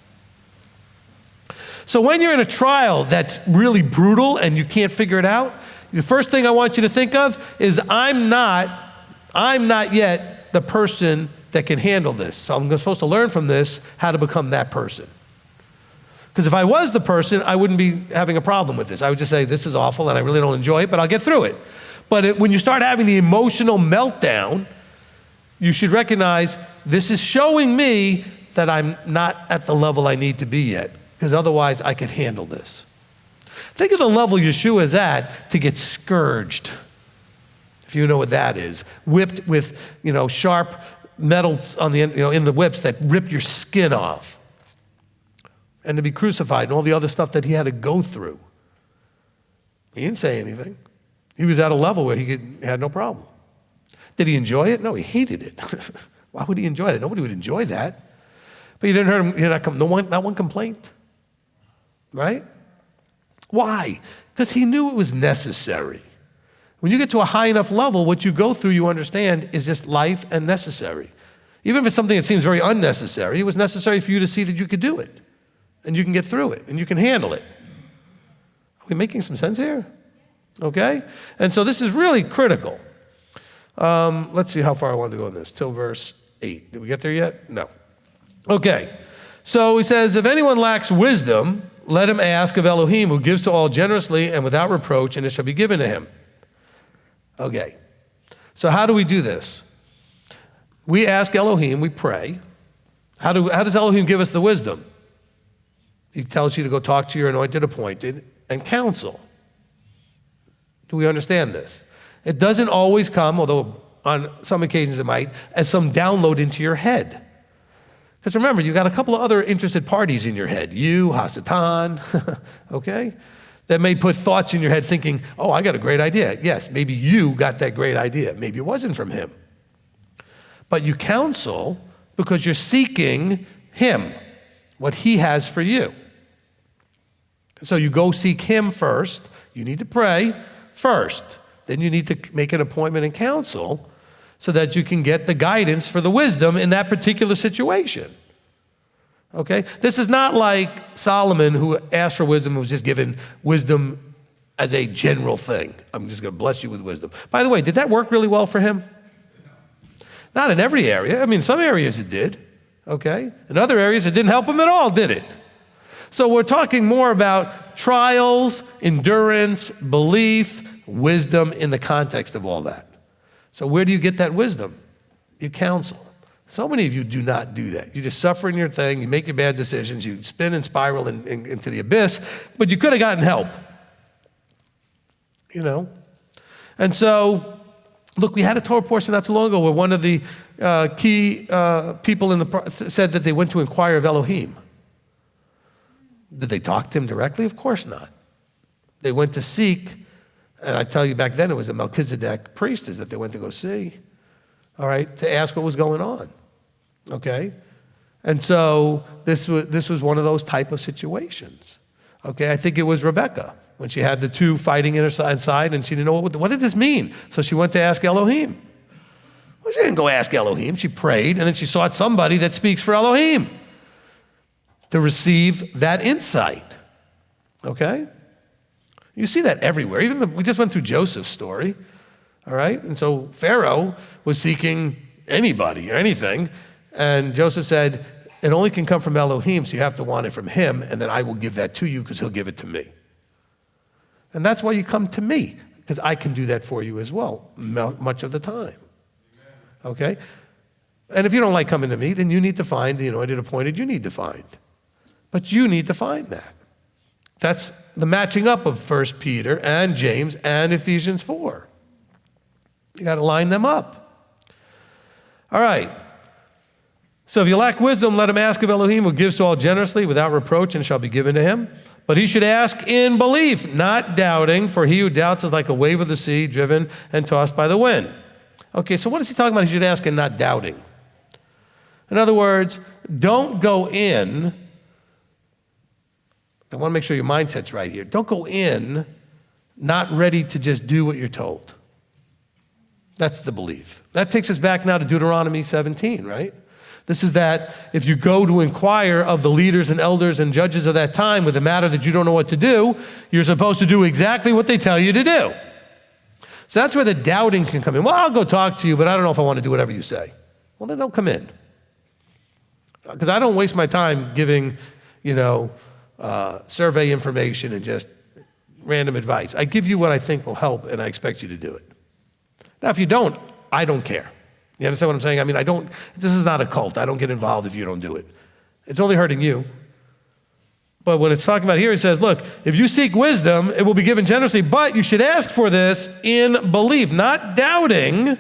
So when you're in a trial that's really brutal and you can't figure it out, the first thing I want you to think of is I'm not yet the person that can handle this. So I'm supposed to learn from this how to become that person. Because if I was the person, I wouldn't be having a problem with this. I would just say, this is awful and I really don't enjoy it, but I'll get through it. But when you start having the emotional meltdown, you should recognize this is showing me that I'm not at the level I need to be yet, because otherwise I could handle this. Think of the level Yeshua is at to get scourged, if you know what that is. Whipped with, sharp metal on the end, in the whips that rip your skin off. And to be crucified and all the other stuff that he had to go through. He didn't say anything. He was at a level where he had no problem. Did he enjoy it? No, he hated it. Why would he enjoy it? Nobody would enjoy that. But you didn't hear him, not one complaint. Right? Why? Because he knew it was necessary. When you get to a high enough level, what you go through, you understand, is just life and necessary. Even if it's something that seems very unnecessary, it was necessary for you to see that you could do it. and you can get through it, and you can handle it. Are we making some sense here? Okay? And so this is really critical. Let's see how far I want to go in this, till verse 8. Did we get there yet? No. Okay. So he says, if anyone lacks wisdom, let him ask of Elohim, who gives to all generously and without reproach, and it shall be given to him. Okay. So how do we do this? We ask Elohim, we pray. How does Elohim give us the wisdom? He tells you to go talk to your anointed, appointed, and counsel. Do we understand this? It doesn't always come, although on some occasions it might, as some download into your head. Because remember, you've got a couple of other interested parties in your head. You, Hasatan, okay? That may put thoughts in your head thinking, oh, I got a great idea. Yes, maybe you got that great idea. Maybe it wasn't from him. But you counsel because you're seeking him, what he has for you. So you go seek him first. You need to pray first. Then you need to make an appointment and counsel so that you can get the guidance for the wisdom in that particular situation. Okay? This is not like Solomon, who asked for wisdom and was just given wisdom as a general thing. I'm just going to bless you with wisdom. By the way, did that work really well for him? Not in every area. I mean, some areas it did. Okay? In other areas, it didn't help him at all, did it? So we're talking more about trials, endurance, belief, wisdom in the context of all that. So where do you get that wisdom? You counsel. So many of you do not do that. You just suffer in your thing, you make your bad decisions, you spin and spiral into the abyss, but you could have gotten help. You know? And so, look, we had a Torah portion not too long ago where one of the key people said that they went to inquire of Elohim. Did they talk to him directly? Of course not. They went to seek, and I tell you back then it was a Melchizedek priestess that they went to go see, all right, to ask what was going on, okay? And so this was one of those type of situations, okay? I think it was Rebecca when she had the two fighting in her side and she didn't know what does this mean? So she went to ask Elohim. Well, she didn't go ask Elohim. She prayed, and then she sought somebody that speaks for Elohim to receive that insight, okay? You see that everywhere. We just went through Joseph's story, all right? And so Pharaoh was seeking anybody or anything, and Joseph said, it only can come from Elohim, so you have to want it from him, and then I will give that to you because he'll give it to me. And that's why you come to me, because I can do that for you as well, much of the time, okay? And if you don't like coming to me, then you need to find the anointed, appointed you need to find. But you need to find that. That's the matching up of 1 Peter and James and Ephesians 4. You got to line them up. All right. So if you lack wisdom, let him ask of Elohim, who gives to all generously without reproach, and shall be given to him. But he should ask in belief, not doubting, for he who doubts is like a wave of the sea, driven and tossed by the wind. Okay, so what is he talking about? He should ask and not doubting. In other words, don't go in. I want to make sure your mindset's right here. Don't go in not ready to just do what you're told. That's the belief. That takes us back now to Deuteronomy 17, right? This is that if you go to inquire of the leaders and elders and judges of that time with a matter that you don't know what to do, you're supposed to do exactly what they tell you to do. So that's where the doubting can come in. Well, I'll go talk to you, but I don't know if I want to do whatever you say. Well, then don't come in. Because I don't waste my time giving, survey information and just random advice. I give you what I think will help, and I expect you to do it. Now, if you don't, I don't care. You understand what I'm saying? I mean, this is not a cult. I don't get involved if you don't do it. It's only hurting you. But when it's talking about here, it says, look, if you seek wisdom, it will be given generously, but you should ask for this in belief, not doubting,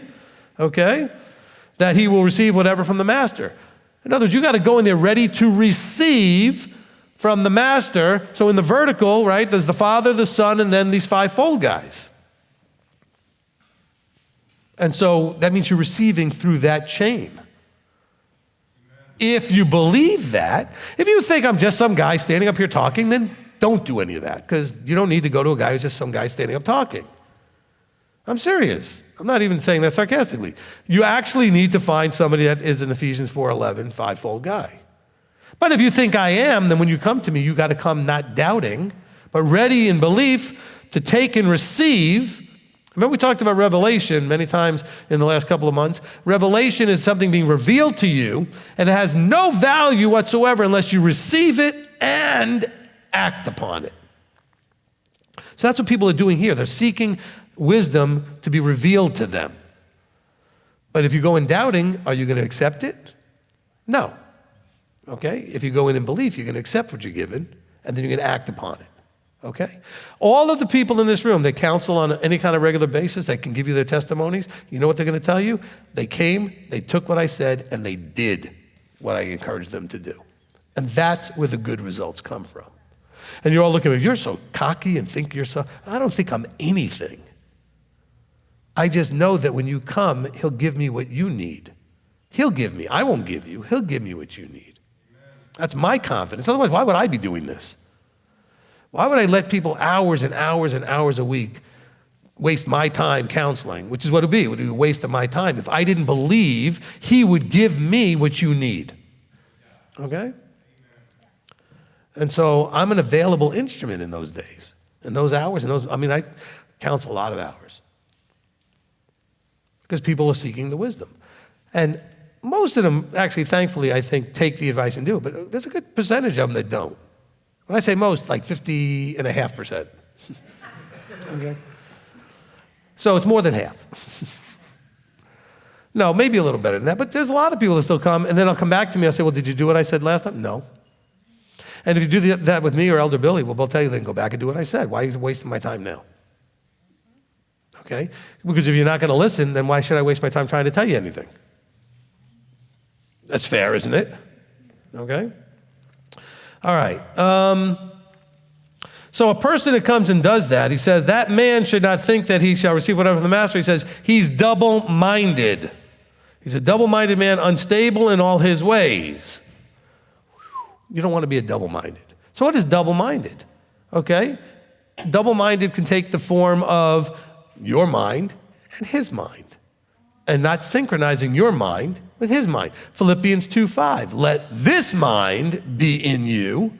okay, that he will receive whatever from the master. In other words, you got to go in there ready to receive from the master. So in the vertical, right, there's the Father, the Son, and then these fivefold guys. And so that means you're receiving through that chain. If you believe that, if you think I'm just some guy standing up here talking, then don't do any of that, because you don't need to go to a guy who's just some guy standing up talking. I'm serious. I'm not even saying that sarcastically. You actually need to find somebody that is an Ephesians 4:11 fivefold guy. But if you think I am, then when you come to me, you got to come not doubting, but ready in belief to take and receive. Remember we talked about revelation many times in the last couple of months. Revelation is something being revealed to you, and it has no value whatsoever unless you receive it and act upon it. So that's what people are doing here. They're seeking wisdom to be revealed to them. But if you go in doubting, are you going to accept it? No. Okay? If you go in belief, you're going to accept what you're given, and then you're going to act upon it. Okay? All of the people in this room, they counsel on any kind of regular basis, they can give you their testimonies. You know what they're going to tell you? They came, they took what I said, and they did what I encouraged them to do. And that's where the good results come from. And you're all looking at me, you're so cocky and think you're so, I don't think I'm anything. I just know that when you come, he'll give me what you need. He'll give me, I won't give you, he'll give me what you need. That's my confidence. Otherwise, why would I be doing this? Why would I let people hours and hours and hours a week waste my time counseling, which is what it would be. It would be a waste of my time if I didn't believe he would give me what you need. Okay? And so I'm an available instrument in those days, in those hours, I counsel a lot of hours because people are seeking the wisdom. And most of them, actually, thankfully, I think, take the advice and do it, but there's a good percentage of them that don't. When I say most, like 50.5%. Okay? So it's more than half. No, maybe a little better than that, but there's a lot of people that still come, and then they'll come back to me and I'll say, well, did you do what I said last time? No. And if you do that with me or Elder Billy, well, they'll tell you then go back and do what I said. Why are you wasting my time now? Okay? Because if you're not going to listen, then why should I waste my time trying to tell you anything? That's fair, isn't it? Okay? All right. So a person that comes and does that, he says, that man should not think that he shall receive whatever from the master. He says, he's double-minded. He's a double-minded man, unstable in all his ways. You don't want to be a double-minded. So what is double-minded? Okay? Double-minded can take the form of your mind and his mind, and not synchronizing your mind with his mind. Philippians 2:5, let this mind be in you.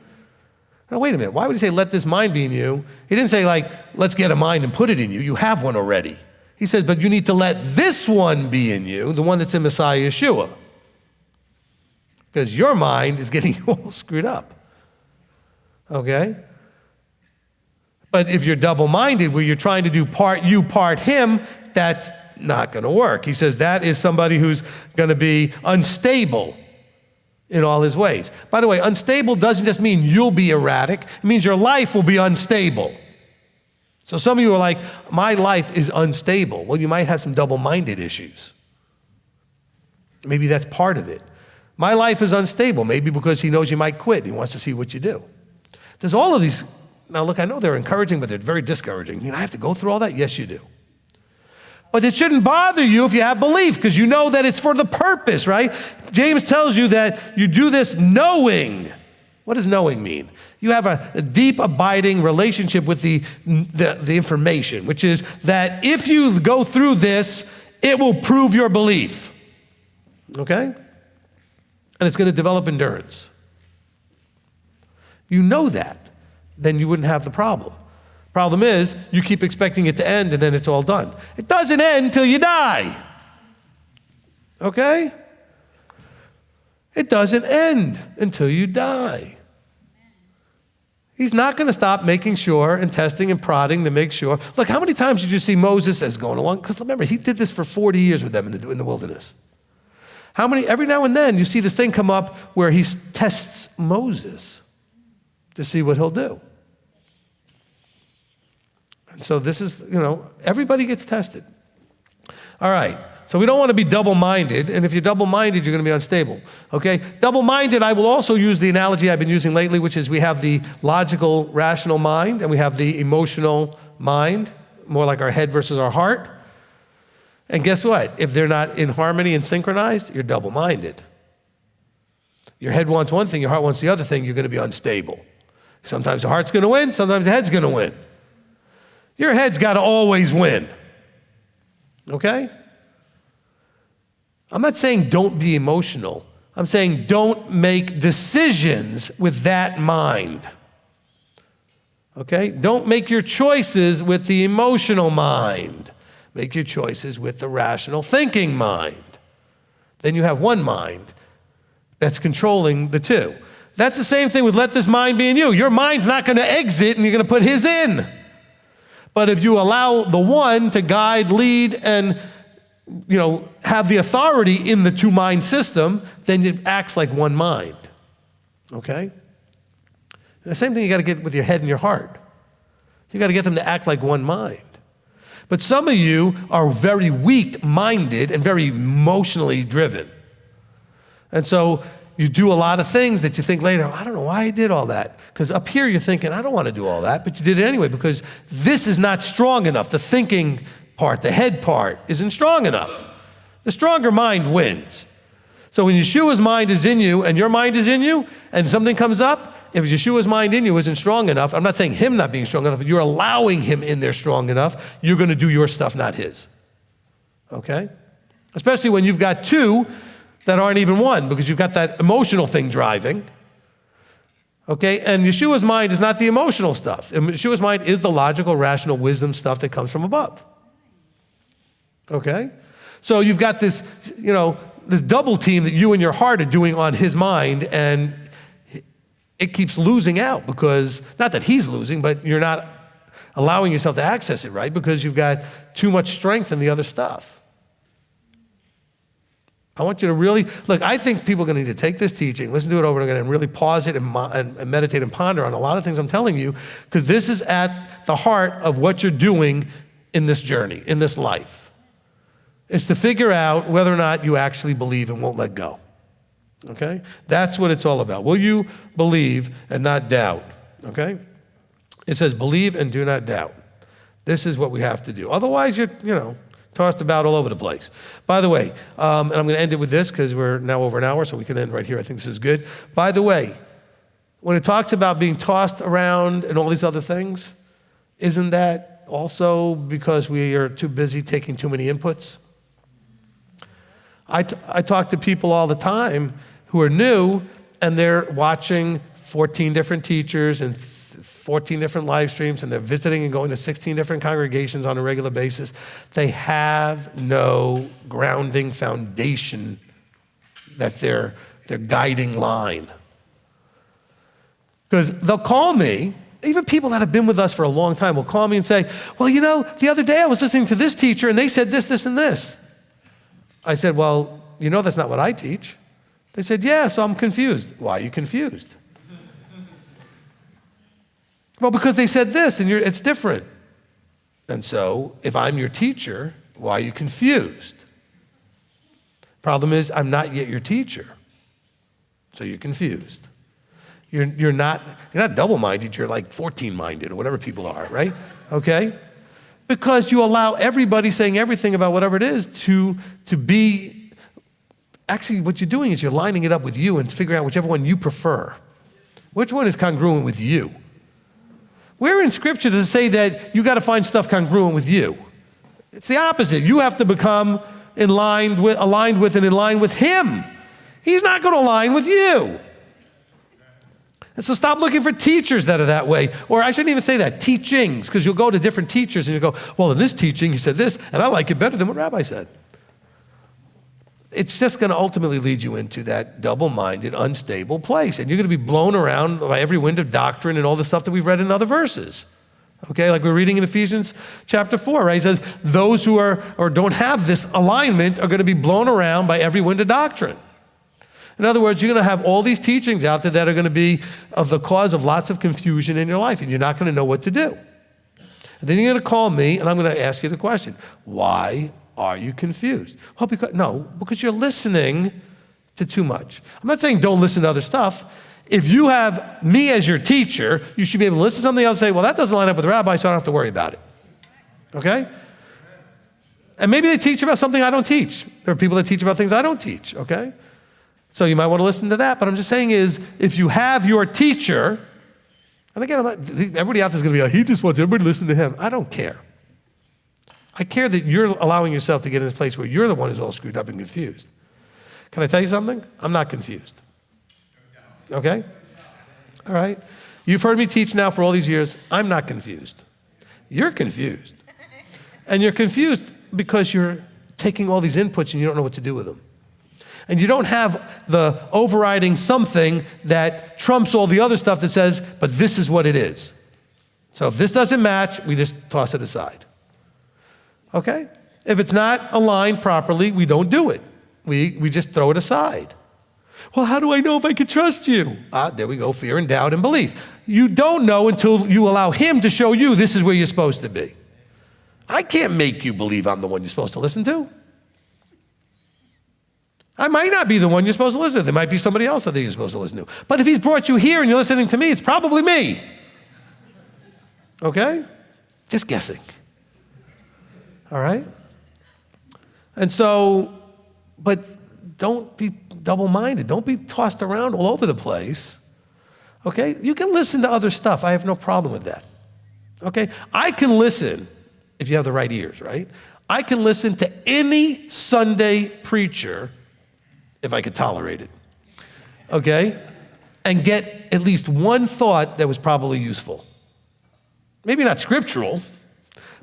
Now, wait a minute. Why would he say, let this mind be in you? He didn't say, like, let's get a mind and put it in you. You have one already. He said, but you need to let this one be in you, the one that's in Messiah Yeshua. Because your mind is getting all screwed up. Okay? But if you're double-minded, where you're trying to do part you, part him, that's not going to work. He says that is somebody who's going to be unstable in all his ways. By the way, unstable doesn't just mean you'll be erratic. It means your life will be unstable. So some of you are like, my life is unstable. Well, you might have some double-minded issues. Maybe that's part of it. My life is unstable, maybe because he knows you might quit. He wants to see what you do. There's all of these. Now, look, I know they're encouraging, but they're very discouraging. I have to go through all that? Yes, you do. But it shouldn't bother you if you have belief, because you know that it's for the purpose, right? James tells you that you do this knowing. What does knowing mean? You have a deep, abiding relationship with the information, which is that if you go through this, it will prove your belief. Okay? And it's going to develop endurance. You know that, then you wouldn't have the problem. Problem is, you keep expecting it to end and then it's all done. It doesn't end until you die. Okay? It doesn't end until you die. He's not going to stop making sure and testing and prodding to make sure. Look, how many times did you see Moses as going along? Because remember, he did this for 40 years with them in the wilderness. Every now and then you see this thing come up where he tests Moses to see what he'll do. And so this is, everybody gets tested. All right, so we don't want to be double-minded, and if you're double-minded, you're going to be unstable, okay? Double-minded, I will also use the analogy I've been using lately, which is we have the logical, rational mind, and we have the emotional mind, more like our head versus our heart. And guess what? If they're not in harmony and synchronized, you're double-minded. Your head wants one thing, your heart wants the other thing, you're going to be unstable. Sometimes the heart's going to win, sometimes the head's going to win. Your head's got to always win. Okay? I'm not saying don't be emotional. I'm saying don't make decisions with that mind. Okay? Don't make your choices with the emotional mind. Make your choices with the rational thinking mind. Then you have one mind that's controlling the two. That's the same thing with let this mind be in you. Your mind's not going to exit and you're going to put his in. But if you allow the one to guide, lead, and have the authority in the two-mind system, then it acts like one mind. Okay? The same thing you got to get with your head and your heart. You got to get them to act like one mind. But some of you are very weak-minded and very emotionally driven. And so you do a lot of things that you think later, I don't know why I did all that. Because up here you're thinking, I don't want to do all that, but you did it anyway because this is not strong enough. The thinking part, the head part, isn't strong enough. The stronger mind wins. So when Yeshua's mind is in you and your mind is in you and something comes up, if Yeshua's mind in you isn't strong enough, I'm not saying him not being strong enough, but you're allowing him in there strong enough, you're going to do your stuff, not his. Okay? Especially when you've got two that aren't even one because you've got that emotional thing driving. Okay? And Yeshua's mind is not the emotional stuff. Yeshua's mind is the logical, rational, wisdom stuff that comes from above. Okay? So you've got this, this double team that you and your heart are doing on his mind, and it keeps losing out because, not that he's losing, but you're not allowing yourself to access it right because you've got too much strength in the other stuff. I want you to really, look, I think people are going to need to take this teaching, listen to it over again, and really pause it and meditate and ponder on a lot of things I'm telling you, because this is at the heart of what you're doing in this journey, in this life. It's to figure out whether or not you actually believe and won't let go. Okay? That's what it's all about. Will you believe and not doubt? Okay? It says believe and do not doubt. This is what we have to do. Otherwise, you're, tossed about all over the place. By the way, and I'm going to end it with this because we're now over an hour, so we can end right here. I think this is good. By the way, when it talks about being tossed around and all these other things, isn't that also because we are too busy taking too many inputs? I talk to people all the time who are new, and they're watching 14 different teachers and 14 different live streams, and they're visiting and going to 16 different congregations on a regular basis. They have no grounding foundation that's their guiding line. Because they'll call me, even people that have been with us for a long time will call me and say, well, the other day I was listening to this teacher, and they said this, this, and this. I said, well, that's not what I teach. They said, yeah, so I'm confused. Why are you confused? Well, because they said this, and it's different. And so, if I'm your teacher, why are you confused? Problem is, I'm not yet your teacher. So you're confused. You're not double-minded, you're like 14-minded or whatever people are, right? Okay? Because you allow everybody saying everything about whatever it is to be, actually what you're doing is you're lining it up with you and figuring out whichever one you prefer. Which one is congruent with you? Where in Scripture does it say that you got to find stuff congruent with you? It's the opposite. You have to become aligned with and in line with him. He's not going to align with you. And so stop looking for teachers that are that way. Or I shouldn't even say that, teachings, because you'll go to different teachers and you go, well, in this teaching, he said this, and I like it better than what Rabbi said. It's just going to ultimately lead you into that double-minded, unstable place. And you're going to be blown around by every wind of doctrine and all the stuff that we've read in other verses. Okay, like we're reading in Ephesians chapter 4, right? He says, those who are or don't have this alignment are going to be blown around by every wind of doctrine. In other words, you're going to have all these teachings out there that are going to be of the cause of lots of confusion in your life, and you're not going to know what to do. And then you're going to call me, and I'm going to ask you the question, why are you confused? Well, because you're listening to too much. I'm not saying don't listen to other stuff. If you have me as your teacher, you should be able to listen to something else and say, well, that doesn't line up with the rabbi, so I don't have to worry about it. Okay? And maybe they teach about something I don't teach. There are people that teach about things I don't teach, okay? So you might want to listen to that. But I'm just saying is, if you have your teacher, and again, everybody out there is going to be like, he just wants everybody to listen to him. I don't care. I care that you're allowing yourself to get in this place where you're the one who's all screwed up and confused. Can I tell you something? I'm not confused. Okay? All right? You've heard me teach now for all these years. I'm not confused. You're confused. And you're confused because you're taking all these inputs and you don't know what to do with them. And you don't have the overriding something that trumps all the other stuff that says, but this is what it is. So if this doesn't match, we just toss it aside. Okay? If it's not aligned properly, we don't do it. We just throw it aside. Well, how do I know if I can trust you? There we go, fear and doubt and belief. You don't know until you allow him to show you this is where you're supposed to be. I can't make you believe I'm the one you're supposed to listen to. I might not be the one you're supposed to listen to. There might be somebody else that you're supposed to listen to. But if he's brought you here and you're listening to me, it's probably me. Okay? Just guessing. All right? And so, but don't be double-minded. Don't be tossed around all over the place. Okay? You can listen to other stuff. I have no problem with that. Okay? I can listen, if you have the right ears, right? I can listen to any Sunday preacher if I could tolerate it. Okay? And get at least one thought that was probably useful. Maybe not scriptural,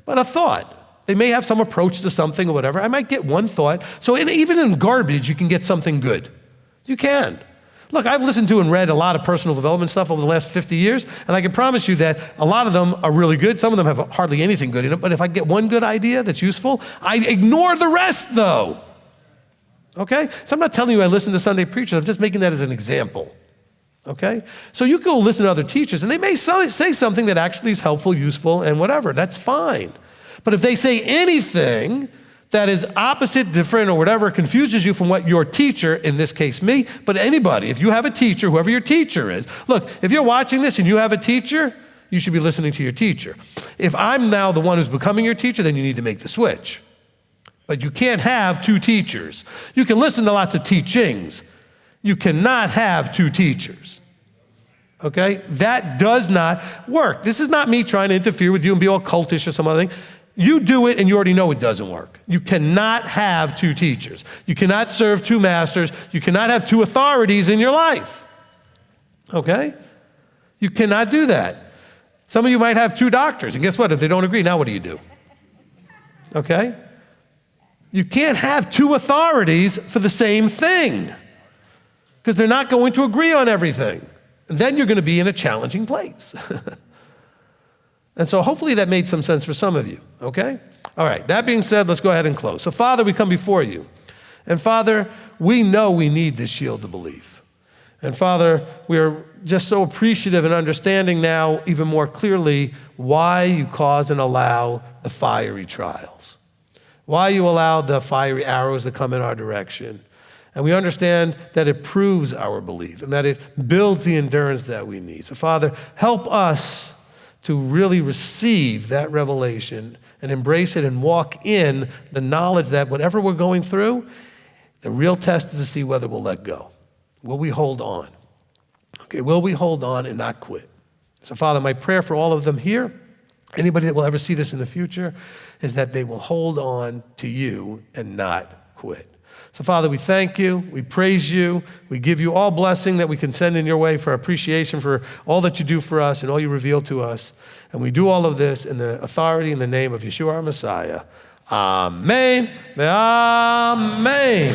but a thought. They may have some approach to something or whatever. I might get one thought. So even in garbage, you can get something good. You can. Look, I've listened to and read a lot of personal development stuff over the last 50 years, and I can promise you that a lot of them are really good. Some of them have hardly anything good in them, but if I get one good idea that's useful, I ignore the rest, though. Okay? So I'm not telling you I listen to Sunday preachers. I'm just making that as an example. Okay? So you go listen to other teachers, and they may say something that actually is helpful, useful, and whatever. That's fine. But if they say anything that is opposite, different, or whatever, confuses you from what your teacher, in this case me, but anybody, if you have a teacher, whoever your teacher is, look, if you're watching this and you have a teacher, you should be listening to your teacher. If I'm now the one who's becoming your teacher, then you need to make the switch. But you can't have two teachers. You can listen to lots of teachings. You cannot have two teachers. Okay? That does not work. This is not me trying to interfere with you and be all cultish or some other thing. You do it and you already know it doesn't work. You cannot have two teachers. You cannot serve two masters. You cannot have two authorities in your life. Okay? You cannot do that. Some of you might have two doctors, and guess what? If they don't agree, now what do you do? Okay? You can't have two authorities for the same thing because they're not going to agree on everything. Then you're going to be in a challenging place. And so hopefully that made some sense for some of you, okay? All right, that being said, let's go ahead and close. So Father, we come before you. And Father, we know we need this shield of belief. And Father, we are just so appreciative and understanding now even more clearly why you cause and allow the fiery trials, why you allow the fiery arrows to come in our direction. And we understand that it proves our belief and that it builds the endurance that we need. So Father, help us to really receive that revelation and embrace it and walk in the knowledge that whatever we're going through, the real test is to see whether we'll let go. Will we hold on? Okay, will we hold on and not quit? So Father, my prayer for all of them here, anybody that will ever see this in the future, is that they will hold on to you and not quit. So Father, we thank you, we praise you, we give you all blessing that we can send in your way for appreciation for all that you do for us and all you reveal to us. And we do all of this in the authority in the name of Yeshua our Messiah. Amen. Amen.